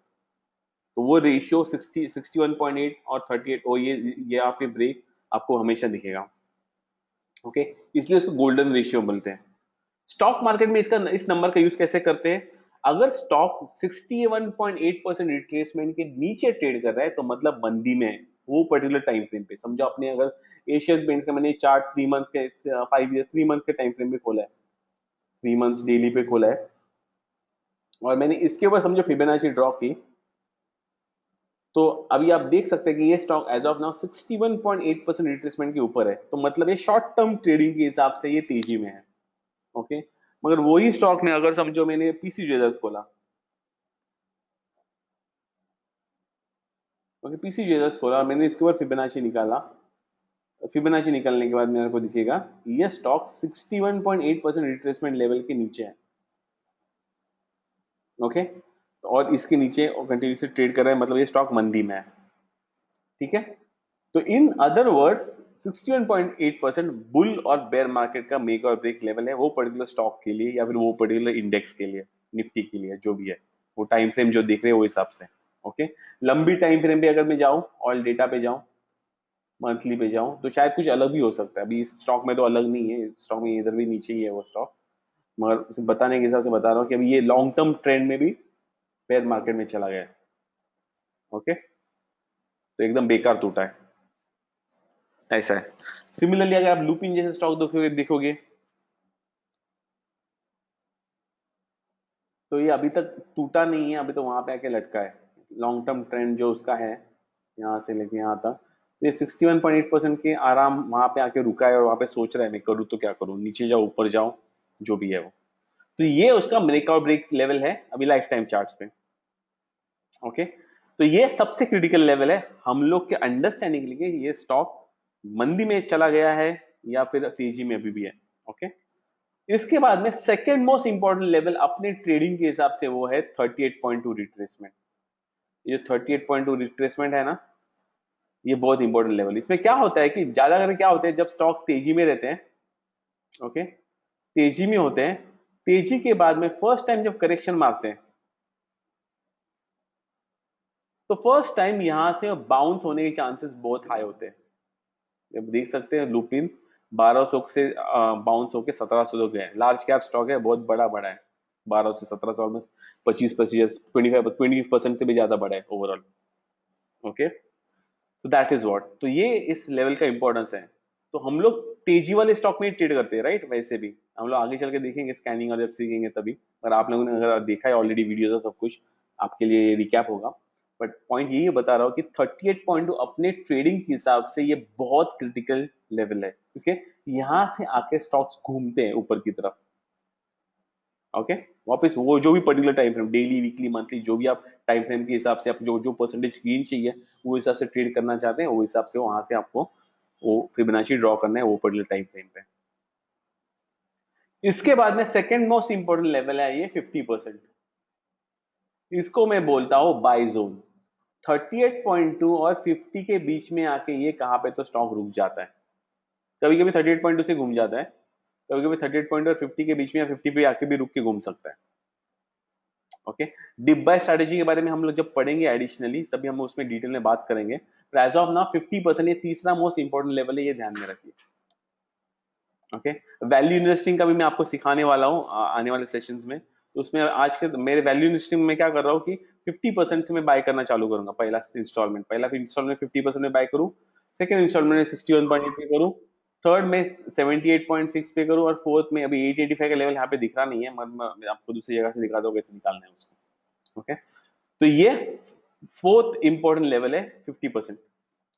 तो वो रेशियो 61.8 और 38, और ये आपके ब्रेक आपको हमेशा दिखेगा। ओके, इसलिए उसको गोल्डन रेशियो बोलते हैं। स्टॉक मार्केट में इसका इस नंबर का यूज कैसे करते हैं? अगर स्टॉक 61.8% रिट्रेसमेंट के नीचे ट्रेड कर रहा है तो मतलब मंदी में है, वो पर्टिकुलर टाइम फ्रेम पे। समझो आपने अगर एशियन पेंट्स का मैंने चार्ट 3 मंथ के 5 ईयर 3 मंथ के टाइम फ्रेम पे खोला है, 3 मंथ्स डेली पे खोला है, और मैंने इसके ऊपर समझो फिबोनाची ड्रॉ की, तो अभी आप देख सकते हैं कि ये stock as of now 61.8% retracement के ऊपर है, तो मतलब ये शॉर्ट टर्म ट्रेडिंग के हिसाब से ये तेजी में है। ओके, मगर वही स्टॉक ने अगर समझो मैंने पीसी ज्वेलर्स खोला, ओके, पीसी ज्वेलर्स खोला और मैंने इसके ऊपर फिबोनाची निकाला, फिबोनाची निकालने के बाद मेरे को दिखेगा ये स्टॉक 61.8% रिट्रेसमेंट लेवल के नीचे है। ओके, और इसके नीचे कंटिन्यूसली ट्रेड कर रहा है, मतलब ये स्टॉक मंदी में है। ठीक है, तो इन अदर वर्ड्स 61.8% बुल और बेयर मार्केट का मेक और ब्रेक लेवल है वो पर्टिकुलर स्टॉक के लिए या फिर वो पर्टिकुलर इंडेक्स के लिए, निफ्टी के लिए, जो भी है वो टाइम फ्रेम जो देख रहे हैं वो हिसाब से। ओके, लंबी टाइम फ्रेम पे अगर मैं जाऊं, ऑल डेटा पे जाऊं, मंथली पे जाऊं, तो शायद कुछ अलग भी हो सकता है। अभी इस स्टॉक में तो अलग नहीं है, इस स्टॉक में इधर भी नीचे ही है वो स्टॉक, मगर उसे बताने के हिसाब से बता रहा हूँ कि अभी ये लॉन्ग टर्म ट्रेंड में भी बेयर मार्केट में चला गया है। ओके, तो एकदम बेकार टूटा है, ऐसा है। सिमिलरली अगर आप लुपिन जैसे स्टॉक देखोगे देखोगे तो ये अभी तक टूटा नहीं है, अभी तो वहां पे आके लटका है। लॉन्ग टर्म ट्रेंड जो उसका है यहाँ से लेके यहाँ तक, तो ये 61.8% के आराम वहां पे आके रुका है, और वहां पे सोच रहा है मैं करूँ तो क्या करूँ, नीचे जाओ ऊपर जाओ, जो भी है वो। तो ये उसका ब्रेक और ब्रेक लेवल है अभी लाइफ टाइम चार्ट पे। ओके, तो ये सबसे क्रिटिकल लेवल है हम लोग के अंडरस्टैंडिंग के लिए, ये स्टॉक मंदी में चला गया है या फिर तेजी में अभी भी है। ओके, इसके बाद में सेकेंड मोस्ट इंपॉर्टेंट लेवल अपने ट्रेडिंग के हिसाब से वो है 38.2 रिट्रेसमेंट। ये जो 38.2 रिट्रेसमेंट है ना, ये बहुत इंपॉर्टेंट लेवल। इसमें क्या होता है कि ज्यादा करके क्या होता है जब स्टॉक तेजी में रहते हैं, ओके, तेजी में होते हैं, तेजी के बाद में फर्स्ट टाइम जब करेक्शन मारते हैं, तो फर्स्ट टाइम यहां से बाउंस होने के चांसेस बहुत हाई होते हैं। आप देख सकते हैं लुपिन 1200 से बाउंस होके 1700 तक गए। लार्ज कैप स्टॉक है, बहुत बड़ा बड़ा है, 12 से 1700 में 25% से भी ज्यादा बड़ा है ओवरऑल। ओके, तो दैट इज व्हाट, तो ये इस लेवल का इंपॉर्टेंस है। तो हम लोग तेजी वाले स्टॉक में ट्रेड करते हैं, राइट? वैसे भी हम लोग आगे चल के देखेंगे स्कैनिंग और जब सीखेंगे तभी, पर आप लोगों ने अगर देखा है ऑलरेडी वीडियोस और सब कुछ, आपके लिए रिकैप होगा। बट पॉइंट यही बता रहा हूँ कि 38.2 अपने ट्रेडिंग के हिसाब से ये बहुत क्रिटिकल लेवल है, क्योंकि यहाँ से आके स्टॉक्स घूमते हैं ऊपर की तरफ। ओके, वापस वो जो भी particular time frame, daily weekly monthly, जो भी आप टाइम फ्रेम के हिसाब से आप जो जो परसेंटेज गेन चाहिए वो हिसाब से ट्रेड करना चाहते हैं, वो हिसाब से वहां से आपको वो फिबोनाची ड्रॉ करना है वो पर्टिकुलर टाइम फ्रेम पे। इसके बाद में सेकंड मोस्ट इंपोर्टेंट लेवल है ये 50%। इसको मैं बोलता हूं बाय जोन। 38.2 और 50 के बीच में आके ये कहां पे तो स्टॉक रुक जाता है। कभी कभी 38.2 से घूम जाता है, कभी कभी 38 और 50 के बीच में या 50 पे आके भी रुक के घूम सकता है। ओके, डिप बाय स्ट्रेटेजी के बारे में हम लोग जब पढ़ेंगे एडिशनली तभी हम उसमें डिटेल में बात करेंगे। एज ऑफ ना 50% ये तीसरा मोस्ट इंपॉर्टेंट लेवल है, ये ध्यान में रखिए। ओके, वैल्यू इन्वेस्टिंग का भी मैं आपको सिखाने वाला हूँ आने वाले सेशंस में। तो उसमें आज के मेरे वैल्यू इन्वेस्टिंग में क्या कर रहा हूँ कि 50% से मैं बाय करना चालू करूंगा। पहला इंस्टॉलमेंट 50% में बाय करूँ, सेकंड इंस्टॉलमेंट में 61.8 पे करूँ, थर्ड में 78.6 पे करूँ, और फोर्थ में अभी 885 का लेवल यहाँ पे दिख रहा नहीं है, मैं आपको दूसरी जगह से दिखा दूँ कैसे निकालना है उसको। ओके, तो ये फोर्थ इंपॉर्टेंट लेवल है 50%।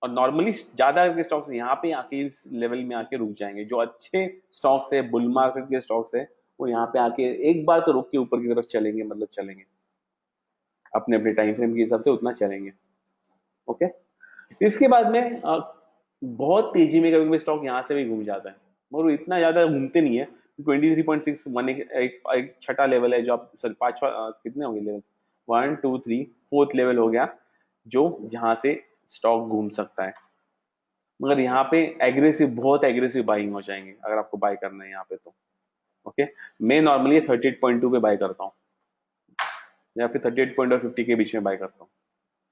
और नॉर्मली ज्यादा के स्टॉक्स यहाँ पे आके इस लेवल में आके रुक जाएंगे, जो अच्छे स्टॉक्स है, बुल मार्केट के स्टॉक्स है, वो यहाँ पे आके एक बार तो रुक के ऊपर की तरफ चलेंगे, मतलब चलेंगे अपने अपने टाइम फ्रेम के हिसाब से उतना चलेंगे। ओके, इसके बाद में बहुत तेजी में कभी कभी स्टॉक यहाँ से भी घूम जाता है, मगर वो इतना ज्यादा घूमते नहीं है। 23.61 एक छठा लेवल है, जो आप सॉरी पांचवा, कितने होंगे लेवल्स, 1 2 3 फोर्थ लेवल हो गया, जो जहां से स्टॉक घूम सकता है। मगर यहाँ पे एग्रेसिव, बहुत एग्रेसिव बाइंग हो जाएंगे अगर आपको बाय करना है यहाँ पे तो। ओके, मैं नॉर्मली 38.2 पे बाय करता हूँ, या फिर 38.50 के बीच में बाय करता हूँ।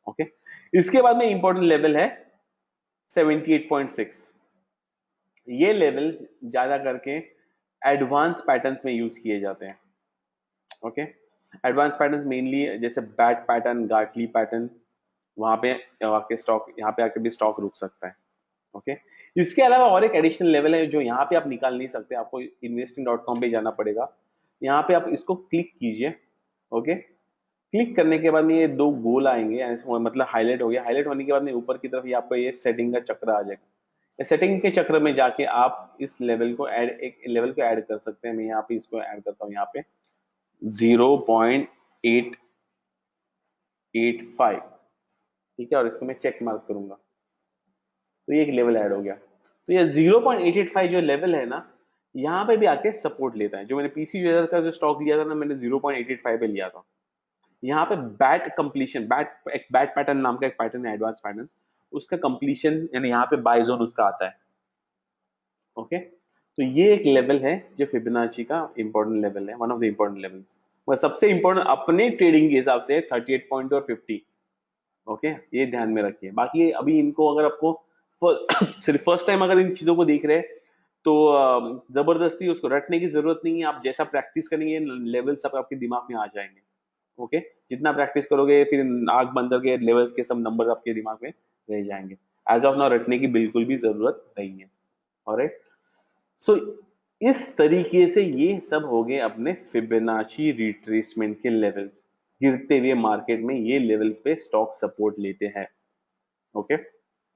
ओके, इसके बाद में इंपॉर्टेंट लेवल है 78.6। ये लेवल ज्यादा करके एडवांस पैटर्न्स में यूज किए जाते हैं। ओके, एडवांस पैटर्न्स मेनली जैसे बैट पैटर्न, गार्टली पैटर्न, वहां पे आके स्टॉक, यहाँ पे आके भी स्टॉक रुक सकता है। ओके, इसके अलावा और एक एडिशनल लेवल है जो यहाँ पे आप निकाल नहीं सकते, आपको investing.com पे जाना पड़ेगा। यहाँ पे आप इसको क्लिक कीजिए। ओके, क्लिक करने के बाद में ये दो गोल आएंगे, मतलब हाईलाइट हो गया। हाईलाइट होने के बाद में ऊपर की तरफ ये आपको ये सेटिंग का चक्र आ जाएगा। सेटिंग के चक्र में जाके आप इस लेवल को ऐड, एक लेवल को ऐड कर सकते हैं। मैं यहाँ पे इसको ऐड करता हूँ, यहाँ पे 0.885, ठीक है, और इसको मैं चेक मार्क करूंगा तो ये एक लेवल ऐड हो गया। तो ये 0.885 जो लेवल है ना, यहाँ पे भी आके सपोर्ट लेता है। जो मैंने पीसी यूजर का जो स्टॉक लिया था ना, मैंने 0.885 पे लिया था। यहाँ पे बैट कंप्लीशन, एक बैट पैटर्न नाम का एक पैटर्न है, एडवांस पैटर्न, उसका कंप्लीशन यानी यहाँ पे बाय जोन उसका आता है। ओके, तो ये एक लेवल है जो फिबोनाची का इंपॉर्टेंट लेवल है, one of the important levels. वह सबसे इंपॉर्टेंट अपने ट्रेडिंग के हिसाब से 38 पॉइंट और 50। ओके, ये ध्यान में रखिए। बाकी अभी इनको अगर आपको सिर्फ फर्स्ट टाइम अगर इन चीजों को देख रहे हैं तो जबरदस्ती उसको रटने की जरूरत नहीं है। आप जैसा प्रैक्टिस करेंगे लेवल सब आपके दिमाग में आ जाएंगे। ओके, जितना प्रैक्टिस करोगे फिर आंख बंद करके लेवल्स के सब नंबर आपके दिमाग में रह जाएंगे। एज ऑफ नाउ रटने की बिल्कुल भी जरूरत नहीं है। ऑलराइट, सो इस तरीके से ये सब हो गए अपने फिबोनाची रिट्रेसमेंट के लेवल्स। गिरते हुए मार्केट में ये लेवल्स पे स्टॉक सपोर्ट लेते हैं। ओके,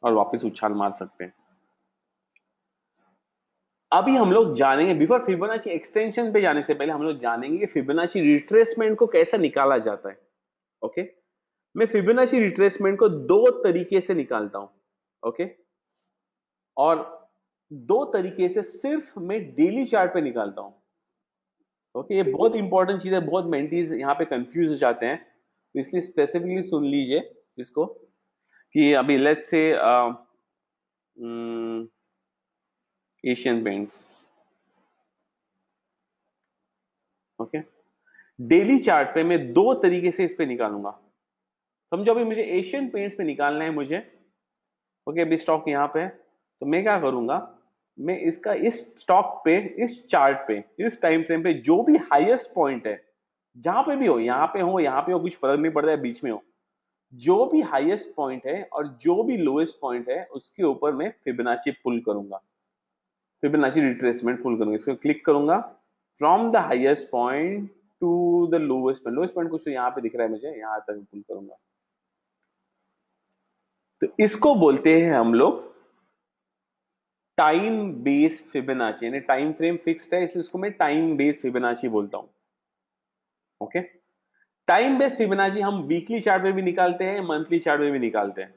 और वापस उछाल मार सकते हैं। अभी हम लोग जानेंगे, बिफोर फिबोनाची एक्सटेंशन पे जाने से पहले हम लोग जानेंगे कि फिबोनाची रिट्रेसमेंट को कैसा निकाला जाता है। ओके, मैं फिबोनाची रिट्रेसमेंट को दो तरीके से निकालता हूं। ओके, और दो तरीके से सिर्फ मैं डेली चार्ट पे निकालता हूं। ओके, ये बहुत इंपॉर्टेंट चीज है। बहुत मेंटीज यहाँ पे कंफ्यूज हो जाते हैं, तो इसलिए स्पेसिफिकली सुन लीजिए इसको कि अभी let's say Asian paints. Okay, daily chart पे मैं दो तरीके से इस पे निकालूंगा। समझो अभी मुझे एशियन पेंट्स पे निकालना है मुझे। ओके, अभी स्टॉक यहाँ पे है, तो मैं क्या करूंगा, मैं इसका इस स्टॉक पे, इस चार्ट पे, इस टाइम फ्रेम पे जो भी हाईएस्ट पॉइंट है, जहां पे भी हो, यहाँ पे हो, कुछ फर्क नहीं पड़ता है, बीच में हो, जो भी हाईएस्ट पॉइंट है और जो भी लोएस्ट पॉइंट है उसके ऊपर मैं फिबोनाची पुल करूंगा, फिबोनाची रिट्रेसमेंट पुल करूंगा। इसको क्लिक करूंगा, from the highest point two the lowest point. Lowest point कुछ तो यहाँ पे दिख रहा है मुझे, यहाँ तक पुल करूंगा। तो इसको बोलते हैं हम लोग टाइम बेस फिबोनाची, यानी टाइम फ्रेम फिक्स्ड है इसलिए इसको मैं टाइम बेस फिबोनाची बोलता हूं। ओके, टाइम बेस फिबोनाची हम वीकली चार्ट में भी निकालते हैं, मंथली चार्ट में भी निकालते हैं,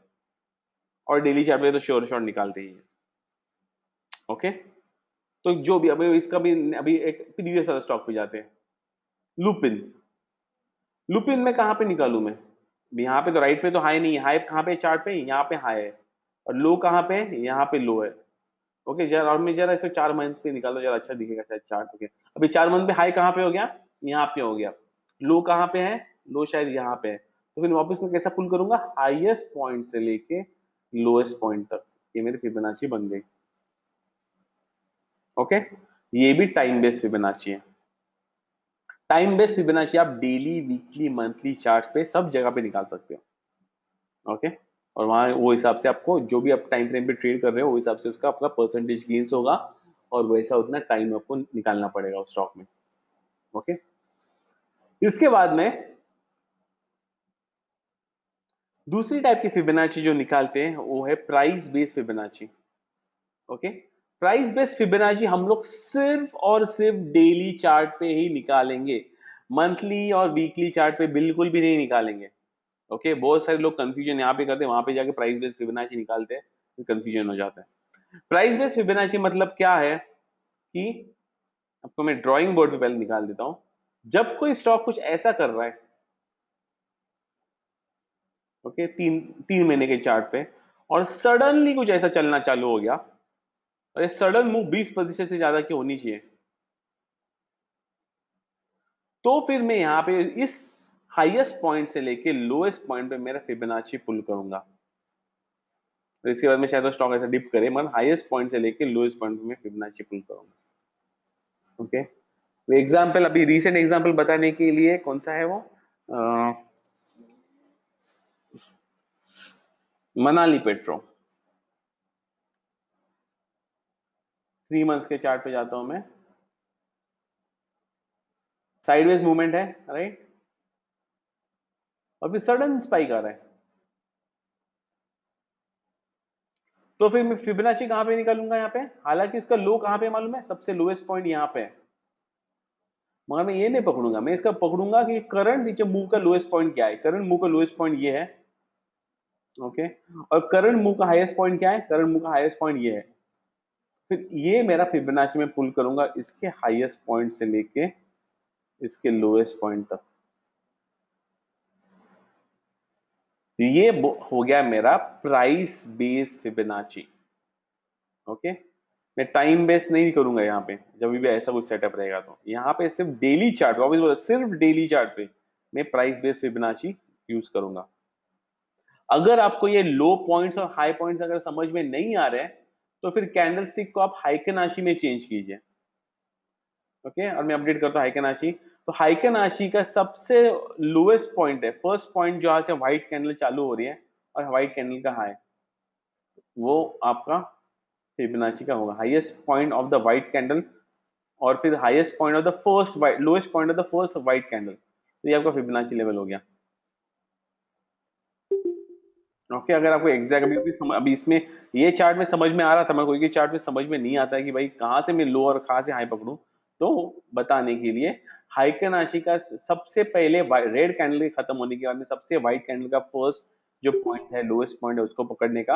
और डेली चार्ट में तो श्योर शॉर्ट निकालते ही है। ओके, तो जो भी अभी इसका भी, अभी एक प्रीवियस वाला स्टॉक पे जाते हैं, लुपिन। लुपिन में कहां पे निकालू मैं, यहाँ पे तो राइट पे तो हाई नहीं है, हाई कहां पे चार्ट पे, यहाँ पे हाई है, और लो कहां पे है, यहाँ पे लो है। ओके, जरा और मैं जरा इसको 4 मंथ पे निकालो, जरा अच्छा दिखेगा शायद चार्ट। ओके, अभी 4 मंथ पे हाई कहां पे हो गया, यहाँ पे हो गया। लो कहां पे है, लो शायद यहाँ पे है। तो फिर वापस मैं कैसा पुल करूंगा, हाईएस्ट पॉइंट से लेके लोएस्ट पॉइंट तक, ये मेरी फिबोनाची बन गई। ओके, ये भी टाइम बेस्ड फिबोनाची है। टाइम बेस्ड फिबोनाची आप डेली, वीकली, मंथली चार्ट पे सब जगह पे निकाल सकते हो। ओके, और वहां वो हिसाब से आपको जो भी आप टाइम फ्रेम पे ट्रेड कर रहे हो, वो हिसाब से उसका आपका परसेंटेज गेन्स होगा, और वैसा उतना टाइम आपको निकालना पड़ेगा उस स्टॉक में। ओके, इसके बाद में दूसरी टाइप की फिबोनाची जो निकालते हैं वो है price based Fibonacci. Okay, price based Fibonacci हम लोग सिर्फ और सिर्फ डेली चार्ट पे ही निकालेंगे, मंथली और वीकली चार्ट पे बिल्कुल भी नहीं निकालेंगे। ओके, बहुत सारे लोग कंफ्यूजन यहाँ पे करते हैं, वहां पे जाके प्राइस बेस्ड फिबोनाची निकालते हैं, फिर कंफ्यूजन हो जाता है। प्राइस बेस्ड फिबोनाची मतलब क्या है कि आपको मैं ड्राइंग बोर्ड पे पहले निकाल देता हूं। जब कोई स्टॉक कुछ ऐसा कर रहा है, ओके, 3 महीने के चार्ट पे, और सडनली कुछ ऐसा चलना चालू हो गया, और ये सडन मूव 20% से ज्यादा की होनी चाहिए, तो फिर मैं यहाँ पे इस हाईएस्ट पॉइंट से लेके लोएस्ट पॉइंट पे मेरा फिबोनाची पुल करूंगा। तो इसके बाद में शायद वो स्टॉक ऐसा डिप करे, मगर हाईएस्ट पॉइंट से लेके लोएस्ट पॉइंट पे मैं फिबोनाची पुल करूंगा। ओके, तो एग्जाम्पल, अभी रीसेंट एग्जाम्पल बताने के लिए कौन सा है वो, मनाली पेट्रो। 3 मंथ्स के चार्ट पे जाता हूं मैं, साइडवेज मूवमेंट है, राइट, और फिर सडन स्पाइक आ रहा है। तो फिर मैं फिबोनाची कहां पे निकालूंगा यहाँ पे, हालांकि इसका लो कहां पे मालूम है, सबसे लोएस्ट पॉइंट यहाँ पे है, मगर मैं ये नहीं पकड़ूंगा, मैं इसका पकड़ूंगा कि करंट नीचे मूव का लोएस्ट पॉइंट क्या है। करंट मूव का लोएस्ट पॉइंट ये है, ओके, और करंट मूव का हाईएस्ट पॉइंट क्या है, करंट मूव का हाईएस्ट पॉइंट ये है। फिर ये मेरा फिबोनाची में पुल करूंगा इसके हाईएस्ट पॉइंट से लेके इसके लोएस्ट पॉइंट तक। ये हो गया मेरा प्राइस बेस्ड फिबोनाची। ओके, मैं टाइम बेस नहीं करूंगा यहाँ पे, जब भी ऐसा कुछ सेटअप रहेगा तो यहाँ पे सिर्फ डेली चार्ट, ऑब्वियस बोला, सिर्फ डेली चार्ट पे मैं प्राइस बेस्ड फिबोनाची यूज करूंगा। अगर आपको ये लो पॉइंट्स और हाई पॉइंट्स अगर समझ में नहीं आ रहे हैं, तो फिर कैंडलस्टिक को आप हाइकेनाशी में चेंज कीजिए। ओके, और मैं अपडेट करता हूँ हाइकेनाशी। तो हाइकेनाशी का सबसे लोएस्ट पॉइंट है, फर्स्ट पॉइंट जहां से व्हाइट कैंडल चालू हो रही है और व्हाइट कैंडल का हाई, वो आपका फिबोनाची का होगा, highest point of the white candle, और फिर highest point of the first white, lowest point of the first white candle, तो ये आपका फिबोनाची लेवल हो गया। ओके, अगर आपको एग्जैक्ट अभी इसमें ये चार्ट में समझ में आ रहा था, मैं कोई चार्ट में समझ में नहीं आता है कि भाई कहाँ से मैं लो और कहाँ से हाई पकड़ूं, तो बताने के लिए हाइकेनाशी का सबसे पहले रेड कैंडल के खत्म होने के बाद में सबसे व्हाइट कैंडल का फर्स्ट जो पॉइंट है, लोएस्ट पॉइंट है, उसको पकड़ने का,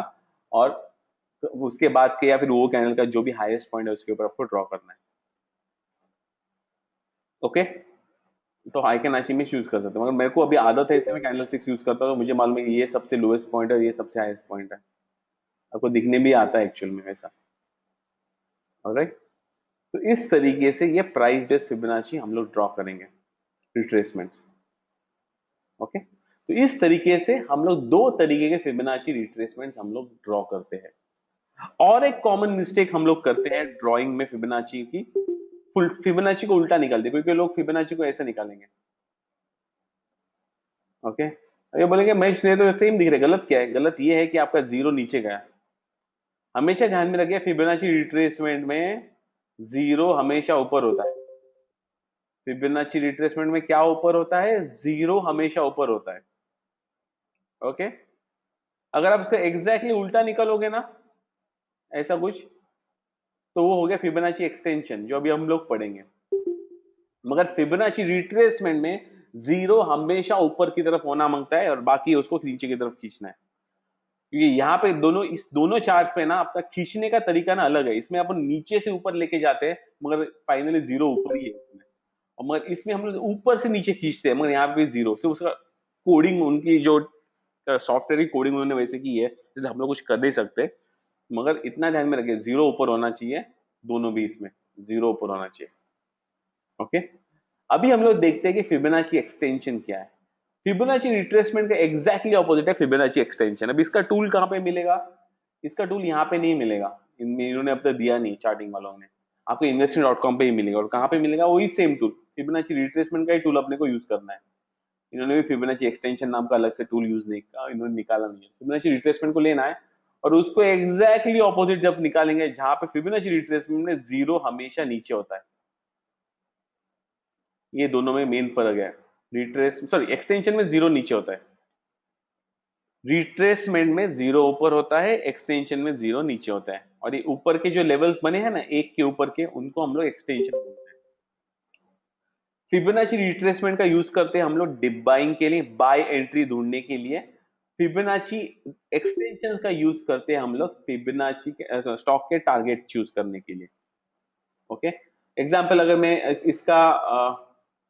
और उसके बाद के या फिर वो कैंडल का जो भी हाईएस्ट पॉइंट है उसके ऊपर आपको ड्रॉ करना है। ओके, तो आई कैन अचीव यूज कर सकते हैं, मगर मेरे को अभी आदत है, इससे मैं कैंडल स्टिक्स यूज करता हूँ, तो मुझे मालूम है कि ये सबसे लोएस्ट पॉइंट है और ये सबसे हाईएस्ट पॉइंट है, आपको दिखने भी आता है एक्चुअल में वैसा। ऑलराइट, तो इस तरीके से ये प्राइस बेस्ड फिबोनाची हम लोग ड्रॉ करेंगे, रिट्रेसमेंट। ओके, तो इस तरीके से हम लोग दो तरीके के फिबोनाची रिट्रेसमेंट हम लोग ड्रॉ करते हैं। और एक कॉमन मिस्टेक हम लोग करते हैं ड्राइंग में फिबोनाची की, फिबोनाची को उल्टा निकालते, क्योंकि लोग फिबोनाची को ऐसे निकालेंगे। ओके, ये बोलेंगे महेश ने तो सेम दिख रहा है, गलत क्या है, गलत ये है कि आपका जीरो नीचे गया। हमेशा ध्यान में रखिए, फिबोनाची रिट्रेसमेंट में जीरो हमेशा ऊपर होता है। फिबोनाची रिट्रेसमेंट में क्या ऊपर होता है, जीरो हमेशा ऊपर होता है। ओके, अगर आप इसका एग्जैक्टली उल्टा निकलोगे ना, ऐसा कुछ, तो वो हो गया फिबोनाची एक्सटेंशन, जो अभी हम लोग पढ़ेंगे। मगर फिबोनाची रिट्रेसमेंट में जीरो हमेशा ऊपर की तरफ होना मांगता है और बाकी उसको नीचे की तरफ खींचना है, क्योंकि यहाँ पे इस दोनों चार्ज पे ना आपका खींचने का तरीका ना अलग है। इसमें अपन नीचे से ऊपर लेके जाते हैं, मगर फाइनली जीरो ऊपर ही है इसमें। और मगर इसमें हम लोग ऊपर से नीचे खींचते हैं, मगर यहाँ पे जीरो से उसका कोडिंग, उनकी जो सॉफ्टवेयर की कोडिंग उन्होंने वैसे की है, जैसे हम लोग कुछ कर नहीं सकते। मगर इतना ध्यान में रखिए, जीरो ऊपर होना चाहिए, दोनों भी इसमें जीरो ऊपर होना चाहिए। ओके, अभी हम लोग देखते हैं कि फिबोनाची एक्सटेंशन क्या है। फिबोनाची रिट्रेसमेंट का एग्जैक्टली ऑपोजिट है फिबोनाची एक्सटेंशन। अब इसका टूल कहां पे मिलेगा, इसका टूल यहाँ पे नहीं मिलेगा, इन्होंने अब तक दिया नहीं चार्टिंग वालों ने, आपको investing.com पे ही मिलेगा। और कहां पे मिलेगा, वही सेम टूल, फिबोनाची रिट्रेसमेंट का ही टूल अपने को यूज करना है। इन्होंने भी फिबोनाची एक्सटेंशन नाम का अलग से टूल यूज नहीं किया, इन्होंने निकाला नहीं है। फिबोनाची रिट्रेसमेंट को लेना है और उसको एग्जैक्टली ऑपोजिट जब निकालेंगे, जहां पे फिबोनाची रिट्रेसमेंट में जीरो हमेशा नीचे होता है। ये दोनों में मेन फर्क है, रिट्रेस सॉरी एक्सटेंशन में जीरो नीचे होता है, रिट्रेसमेंट में जीरो ऊपर होता है, एक्सटेंशन में जीरो नीचे होता है। और ये ऊपर के जो लेवल्स बने हैं ना, एक के ऊपर के, उनको हम लोग एक्सटेंशन बोलते हैं। फिबोनाची रिट्रेसमेंट का यूज करते हैं हम लोग डिप बाइंग के लिए, बाय एंट्री ढूंढने के लिए। फिबोनाची एक्सटेंशन का यूज करते हैं हम लोग फिबोनाची के स्टॉक के टारगेट चूज करने के लिए। ओके, एग्जाम्पल अगर मैं इसका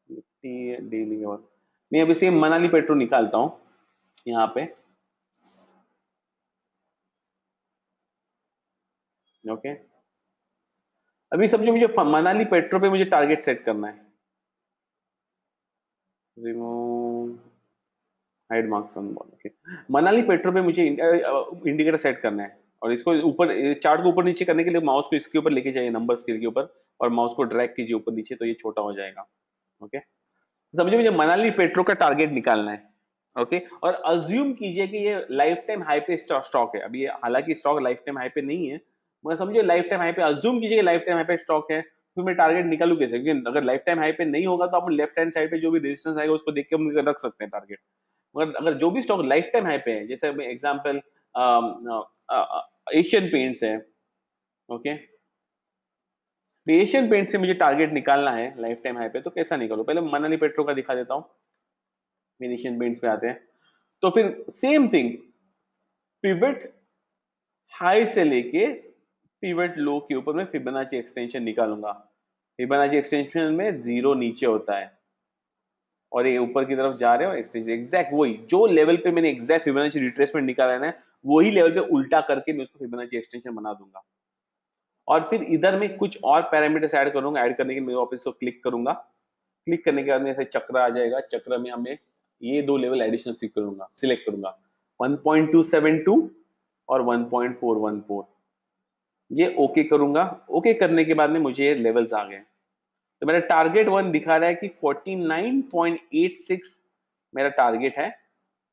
डेली के बाद मैं अभी से मनाली पेट्रो निकालता हूँ यहाँ पे। ओके, अभी समझो मुझे मनाली पेट्रो पे मुझे टारगेट सेट करना है। Remove hide marks on ball. Okay, Manali petro पे मुझे इंडिकेटर सेट करना है, और इसको ऊपर चार्ट को ऊपर नीचे करने के लिए माउस को इसके ऊपर लेके जाइए, नंबर स्केल के ऊपर, और माउस को ड्रैग कीजिए ऊपर नीचे तो ये छोटा हो जाएगा। ओके, समझिए मुझे मनाली पेट्रो का टारगेट निकालना है। ओके, और अज्यूम कीजिए कि ये लाइफ टाइम हाई पे स्टॉक है। अभी ये हालांकि स्टॉक लाइफ टाइम हाई पे नहीं है, मगर समझिए लाइफ टाइम हाई पे, अज्यूम कीजिए लाइफ टाइम हाई पे स्टॉक है, तो मैं टारगेट निकालू कैसे? क्योंकि अगर लाइफ टाइम हाई पे नहीं होगा तो आप लेफ्ट हैंड साइड पे जो भी रेजिस्टेंस आएगा उसको देख के हम रख सकते हैं टारगेट। मगर अगर जो भी स्टॉक लाइफ टाइम हाई पे है, जैसे एग्जाम्पल एशियन पेंट्स है। ओके, तो एशियन पेंट्स से मुझे टारगेट निकालना है लाइफ टाइम हाई पे, तो कैसा निकालू? पहले मनाली पेट्रो का दिखा देता हूँ, एशियन पेंट्स पे आते हैं। तो फिर सेम थिंग, पिवट हाई से लेके पिवट लो के ऊपर मैं फिबोनाची एक्सटेंशन निकालूंगा। फिबोनाची एक्सटेंशन में जीरो नीचे होता है और ये ऊपर की तरफ जा रहे हो एक्सटेंशन, एग्जैक्ट वही जो लेवल पे मैंने एग्जैक्ट फिबोनाची रिट्रेसमेंट निकाला है ना, वही लेवल पे उल्टा करके मैं उसको फिबोनाची एक्सटेंशन बना दूंगा। और फिर इधर में कुछ और पैरामीटर्स ऐड करूंगा। ऐड करने के लिए मैं वापस इसको क्लिक करूंगा। क्लिक करने के बाद में ऐसे चक्र आ जाएगा, चक्र में हमें ये दो लेवल एडिशनल सिलेक्ट करूंगा, 1.272 और 1.414। ये ओके करूंगा। ओके करने के बाद में मुझे लेवल्स आ गए। तो मेरा टारगेट वन दिखा रहा है कि 49.86 मेरा टारगेट है,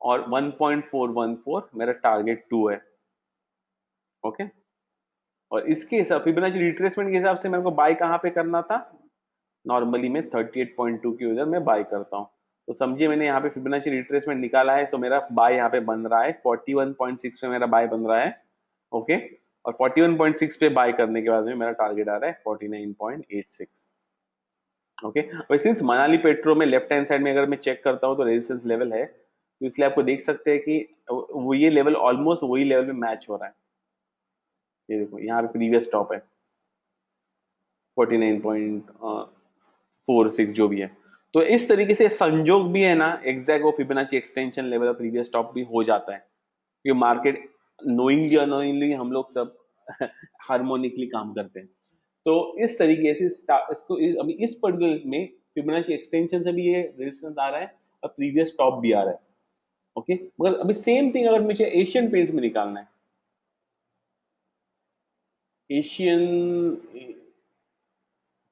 और 1.414 मेरा टारगेट टू है। ओके, और इसके हिसाब फिबोनाची रिट्रेसमेंट के हिसाब से मेरे को बाय कहाँ पे करना था? नॉर्मली मैं 38.2 की उधर मैं बाय करता हूँ। तो समझिए मैंने यहाँ पे फिबोनाची रिट्रेसमेंट निकाला है, तो मेरा बाय यहाँ पे बन रहा है 41.6 पे मेरा बाय बन रहा है। ओके, और 41.6 पे बाय करने के बाद में मेरा टारगेट आ रहा है 49.86। ओके, और सिंस मनाली पेट्रो में लेफ्ट हैंड साइड में अगर मैं चेक करता हूँ तो रेजिस्टेंस लेवल है, तो इसलिए आपको देख सकते हैं कि वो ये लेवल ऑलमोस्ट वही लेवल में मैच हो रहा है। ये देखो यहाँ पे प्रीवियस टॉप है 49.46 जो भी है। तो इस तरीके से संजोग भी है ना, एग्जैक्ट वो फिबोनाची एक्सटेंशन लेवल और प्रीवियस टॉप भी हो जाता है, क्योंकि मार्केट नोइंगली अनोइंगली हम लोग सब हार्मोनिकली काम करते हैं। तो इस तरीके से अभी इस पर्टिकुलर में फिबोनाची एक्सटेंशन से भी ये रेजिस्टेंस आ रहा है और प्रीवियस टॉप भी आ रहा है। ओके, मगर अभी सेम थिंग अगर मुझे एशियन पेंट्स में निकालना है, एशियन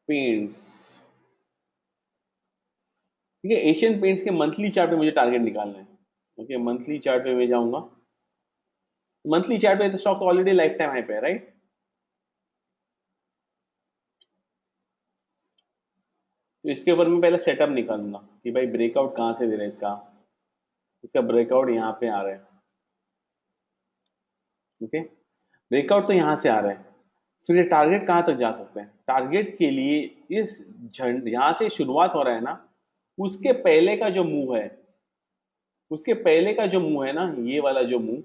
पेंट्स, ठीक है, एशियन पेंट्स के मंथली चार्ट पे मुझे टारगेट निकालना है। ओके, मंथली चार्ट पे मैं जाऊंगा। मंथली चार्ट पे तो stock already life time high पे है, राइट? तो इसके ऊपर मैं पहले सेटअप निकालूंगा कि भाई ब्रेकआउट कहाँ से दे रहा है इसका। इसका ब्रेकआउट यहाँ पे आ रहा है। ओके, ब्रेकआउट तो यहाँ से आ रहा है। फिर ये टारगेट कहाँ तक जा सकते हैं? टारगेट के लिए इस झंड यहाँ से शुरुआत हो रहा है ना, उसके पहले का जो मूव है, उसके पहले का जो मूव है ना, ये वाला जो मूव,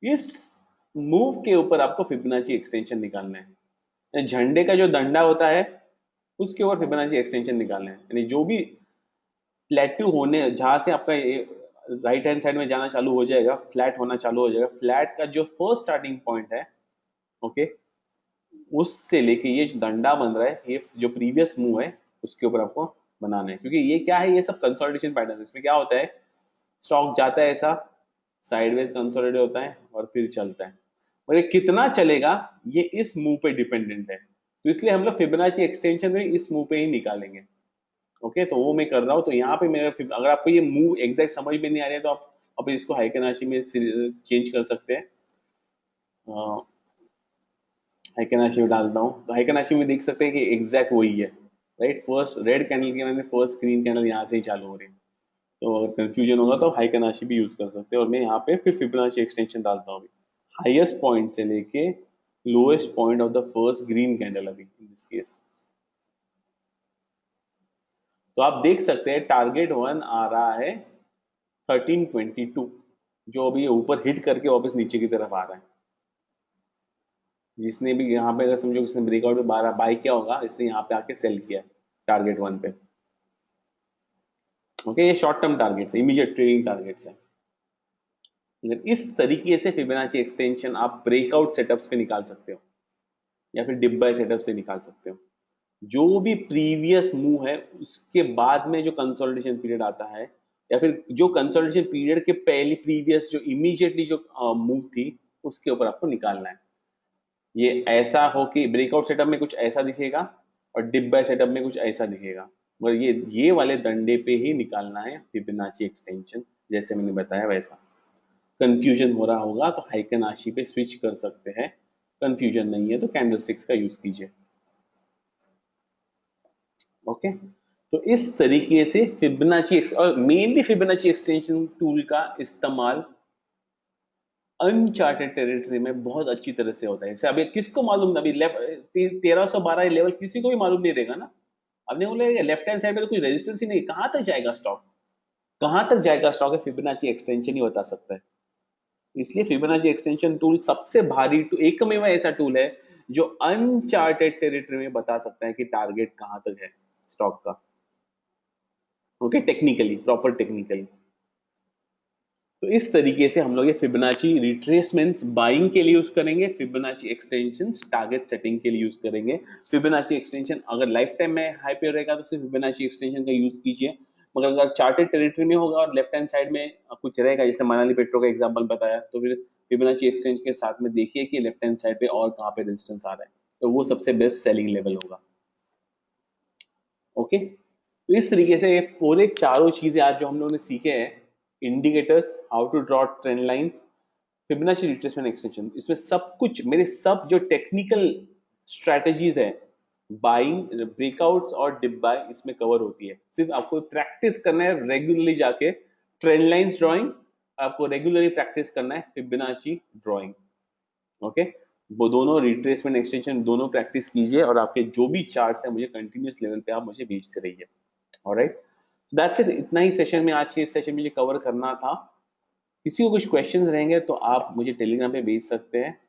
इस मूव के ऊपर आपको फिबोनाची एक्सटेंशन निकालना है। झंडे का जो डंडा होता है उसके ऊपर फिबोनाची एक्सटेंशन निकालना है, यानी जो भी प्लेट्यू होने जहां से आपका राइट हैंड साइड में जाना चालू हो जाएगा, फ्लैट होना चालू हो जाएगा, फ्लैट का जो फर्स्ट स्टार्टिंग पॉइंट है, ओके, उससे लेके ये जो डंडा बन रहा है, ये जो प्रीवियस मूव है उसके ऊपर आपको बनाना है। क्योंकि ये क्या है, ये सब कंसोलिडेशन पैटर्न। इसमें क्या होता है, स्टॉक जाता है ऐसा, साइडवेज कंसोलिडेट होता है और फिर चलता है, और ये कितना चलेगा ये इस मूव पे डिपेंडेंट है। तो इसलिए हम लोग फिबोनाची एक्सटेंशन में इस मूव पे ही निकालेंगे। ओके, तो वो मैं कर रहा हूँ। तो यहाँ पे मेरा अगर आपको ये मूव एग्जैक्ट समझ में नहीं आ रहा है तो आप इसको हाइकेनाशी में चेंज कर सकते हैं। हाइकेनाशी में डालता हूँ तो हाइकेनाशी में देख सकते हैं कि एग्जैक्ट वही है, राइट? फर्स्ट रेड कैंडल के बाद में फर्स्ट ग्रीन कैंडल यहाँ से ही चालू हो रही है। तो अगर कंफ्यूजन होगा तो हाइकेनाशी भी यूज कर सकते हैं। और मैं यहाँ पे फिर फिबोनाची एक्सटेंशन डालता हूँ, हाईएस्ट पॉइंट से लेके lowest point of the first green candle अभी इन दिस केस। तो आप देख सकते हैं टारगेट वन आ रहा है 1322, जो अभी ऊपर हिट करके वापस नीचे की तरफ आ रहा है। जिसने भी यहाँ पे अगर समझो किसने ब्रेकआउट पे 12 बाय किया होगा, इसने यहाँ पे आके सेल किया टारगेट 1 पे। ओके, ये शॉर्ट टर्म टारगेट्स है, इमीडिएट ट्रेडिंग टारगेट्स है। इस तरीके से फिबोनाची एक्सटेंशन आप ब्रेकआउट सेटअप्स पे निकाल सकते हो या फिर डिप बाय सेटअप से निकाल सकते हो। जो भी प्रीवियस मूव है उसके बाद में जो कंसोलिडेशन पीरियड आता है, या फिर जो कंसोलिडेशन पीरियड के पहले प्रीवियस जो इमीडिएटली जो मूव थी, उसके ऊपर आपको निकालना है। ये ऐसा हो कि ब्रेकआउट सेटअप में कुछ ऐसा दिखेगा और डिप बाय सेटअप में कुछ ऐसा दिखेगा, मगर ये वाले डंडे पे ही निकालना है फिबोनाची एक्सटेंशन, जैसे मैंने बताया वैसा। कंफ्यूजन हो रहा होगा तो हाइकन आशी पे स्विच कर सकते हैं, कंफ्यूजन नहीं है तो कैंडलस्टिक्स का यूज कीजिए। ओके, तो इस तरीके से फिबोनाची और मेनली फिबोनाची एक्सटेंशन टूल का इस्तेमाल अनचार्टेड टेरिटरी में बहुत अच्छी तरह से होता है। जैसे अभी किसको मालूम, अभी 1312 लेवल किसी को भी मालूम नहीं रहेगा ना। आपने बोले लेफ्ट हैंड साइड पे तो कोई रेजिस्टेंस ही नहीं, कहां तक जाएगा स्टॉक, कहां तक जाएगा स्टॉक है, फिबोनाची एक्सटेंशन ही बता सकता है। इसलिए फिबोनाची एक्सटेंशन टूल सबसे भारी एकमेव ऐसा टूल है जो अनचार्टेड टेरिटरी में बता सकता है कि टारगेट कहां तक है स्टॉक का। Okay, technically, proper technically. तो इस तरीके से हम लोग ये फिबोनाची रिट्रेसमेंट्स बाइंग के लिए यूज करेंगे, फिबोनाची एक्सटेंशंस टारगेट सेटिंग के लिए यूज करेंगे। फिबोनाची एक्सटेंशन अगर लाइफ टाइम में हाई पे रहेगा तो सिर्फ फिबोनाची एक्सटेंशन का यूज कीजिए, मगर अगर चार्टेड टेरिटरी में होगा और लेफ्ट हैंड साइड में कुछ रहेगा, जैसे मनाली पेट्रो का एग्जांपल बताया, तो फिर फिबोनाची एक्सटेंशन के साथ में देखिए कि लेफ्ट हैंड साइड पे और कहाँ पे रेजिस्टेंस आ रहा है, तो वो सबसे बेस्ट सेलिंग लेवल होगा। ओके, तो इस तरीके से ये पूरे चारों चीजें आज जो हम लोगों ने सीखे हैं, indicators, how to draw trend lines, Fibonacci retracement extension, इसमें सब कुछ मेरे सब जो टेक्निकल स्ट्रेटजीज है, बाइंग, ब्रेकआउट्स और डिप बाय, इसमें कवर होती है। सिर्फ आपको प्रैक्टिस करना है रेगुलरली जाके ट्रेंड लाइंस ड्राइंग, आपको रेगुलरली प्रैक्टिस करना है फिबोनाची ड्राइंग। ओके, वो दोनों रिट्रेसमेंट एक्सटेंशन दोनों प्रैक्टिस कीजिए और आपके जो भी चार्ट्स है मुझे कंटिन्यूस लेवल पे आप मुझे भेजते रहिए। ऑलराइट, दैट्स इट, इतना ही सेशन में, आज के इस सेशन में मुझे कवर करना था। किसी को कुछ क्वेश्चंस रहेंगे तो आप मुझे टेलीग्राम पे भेज सकते हैं।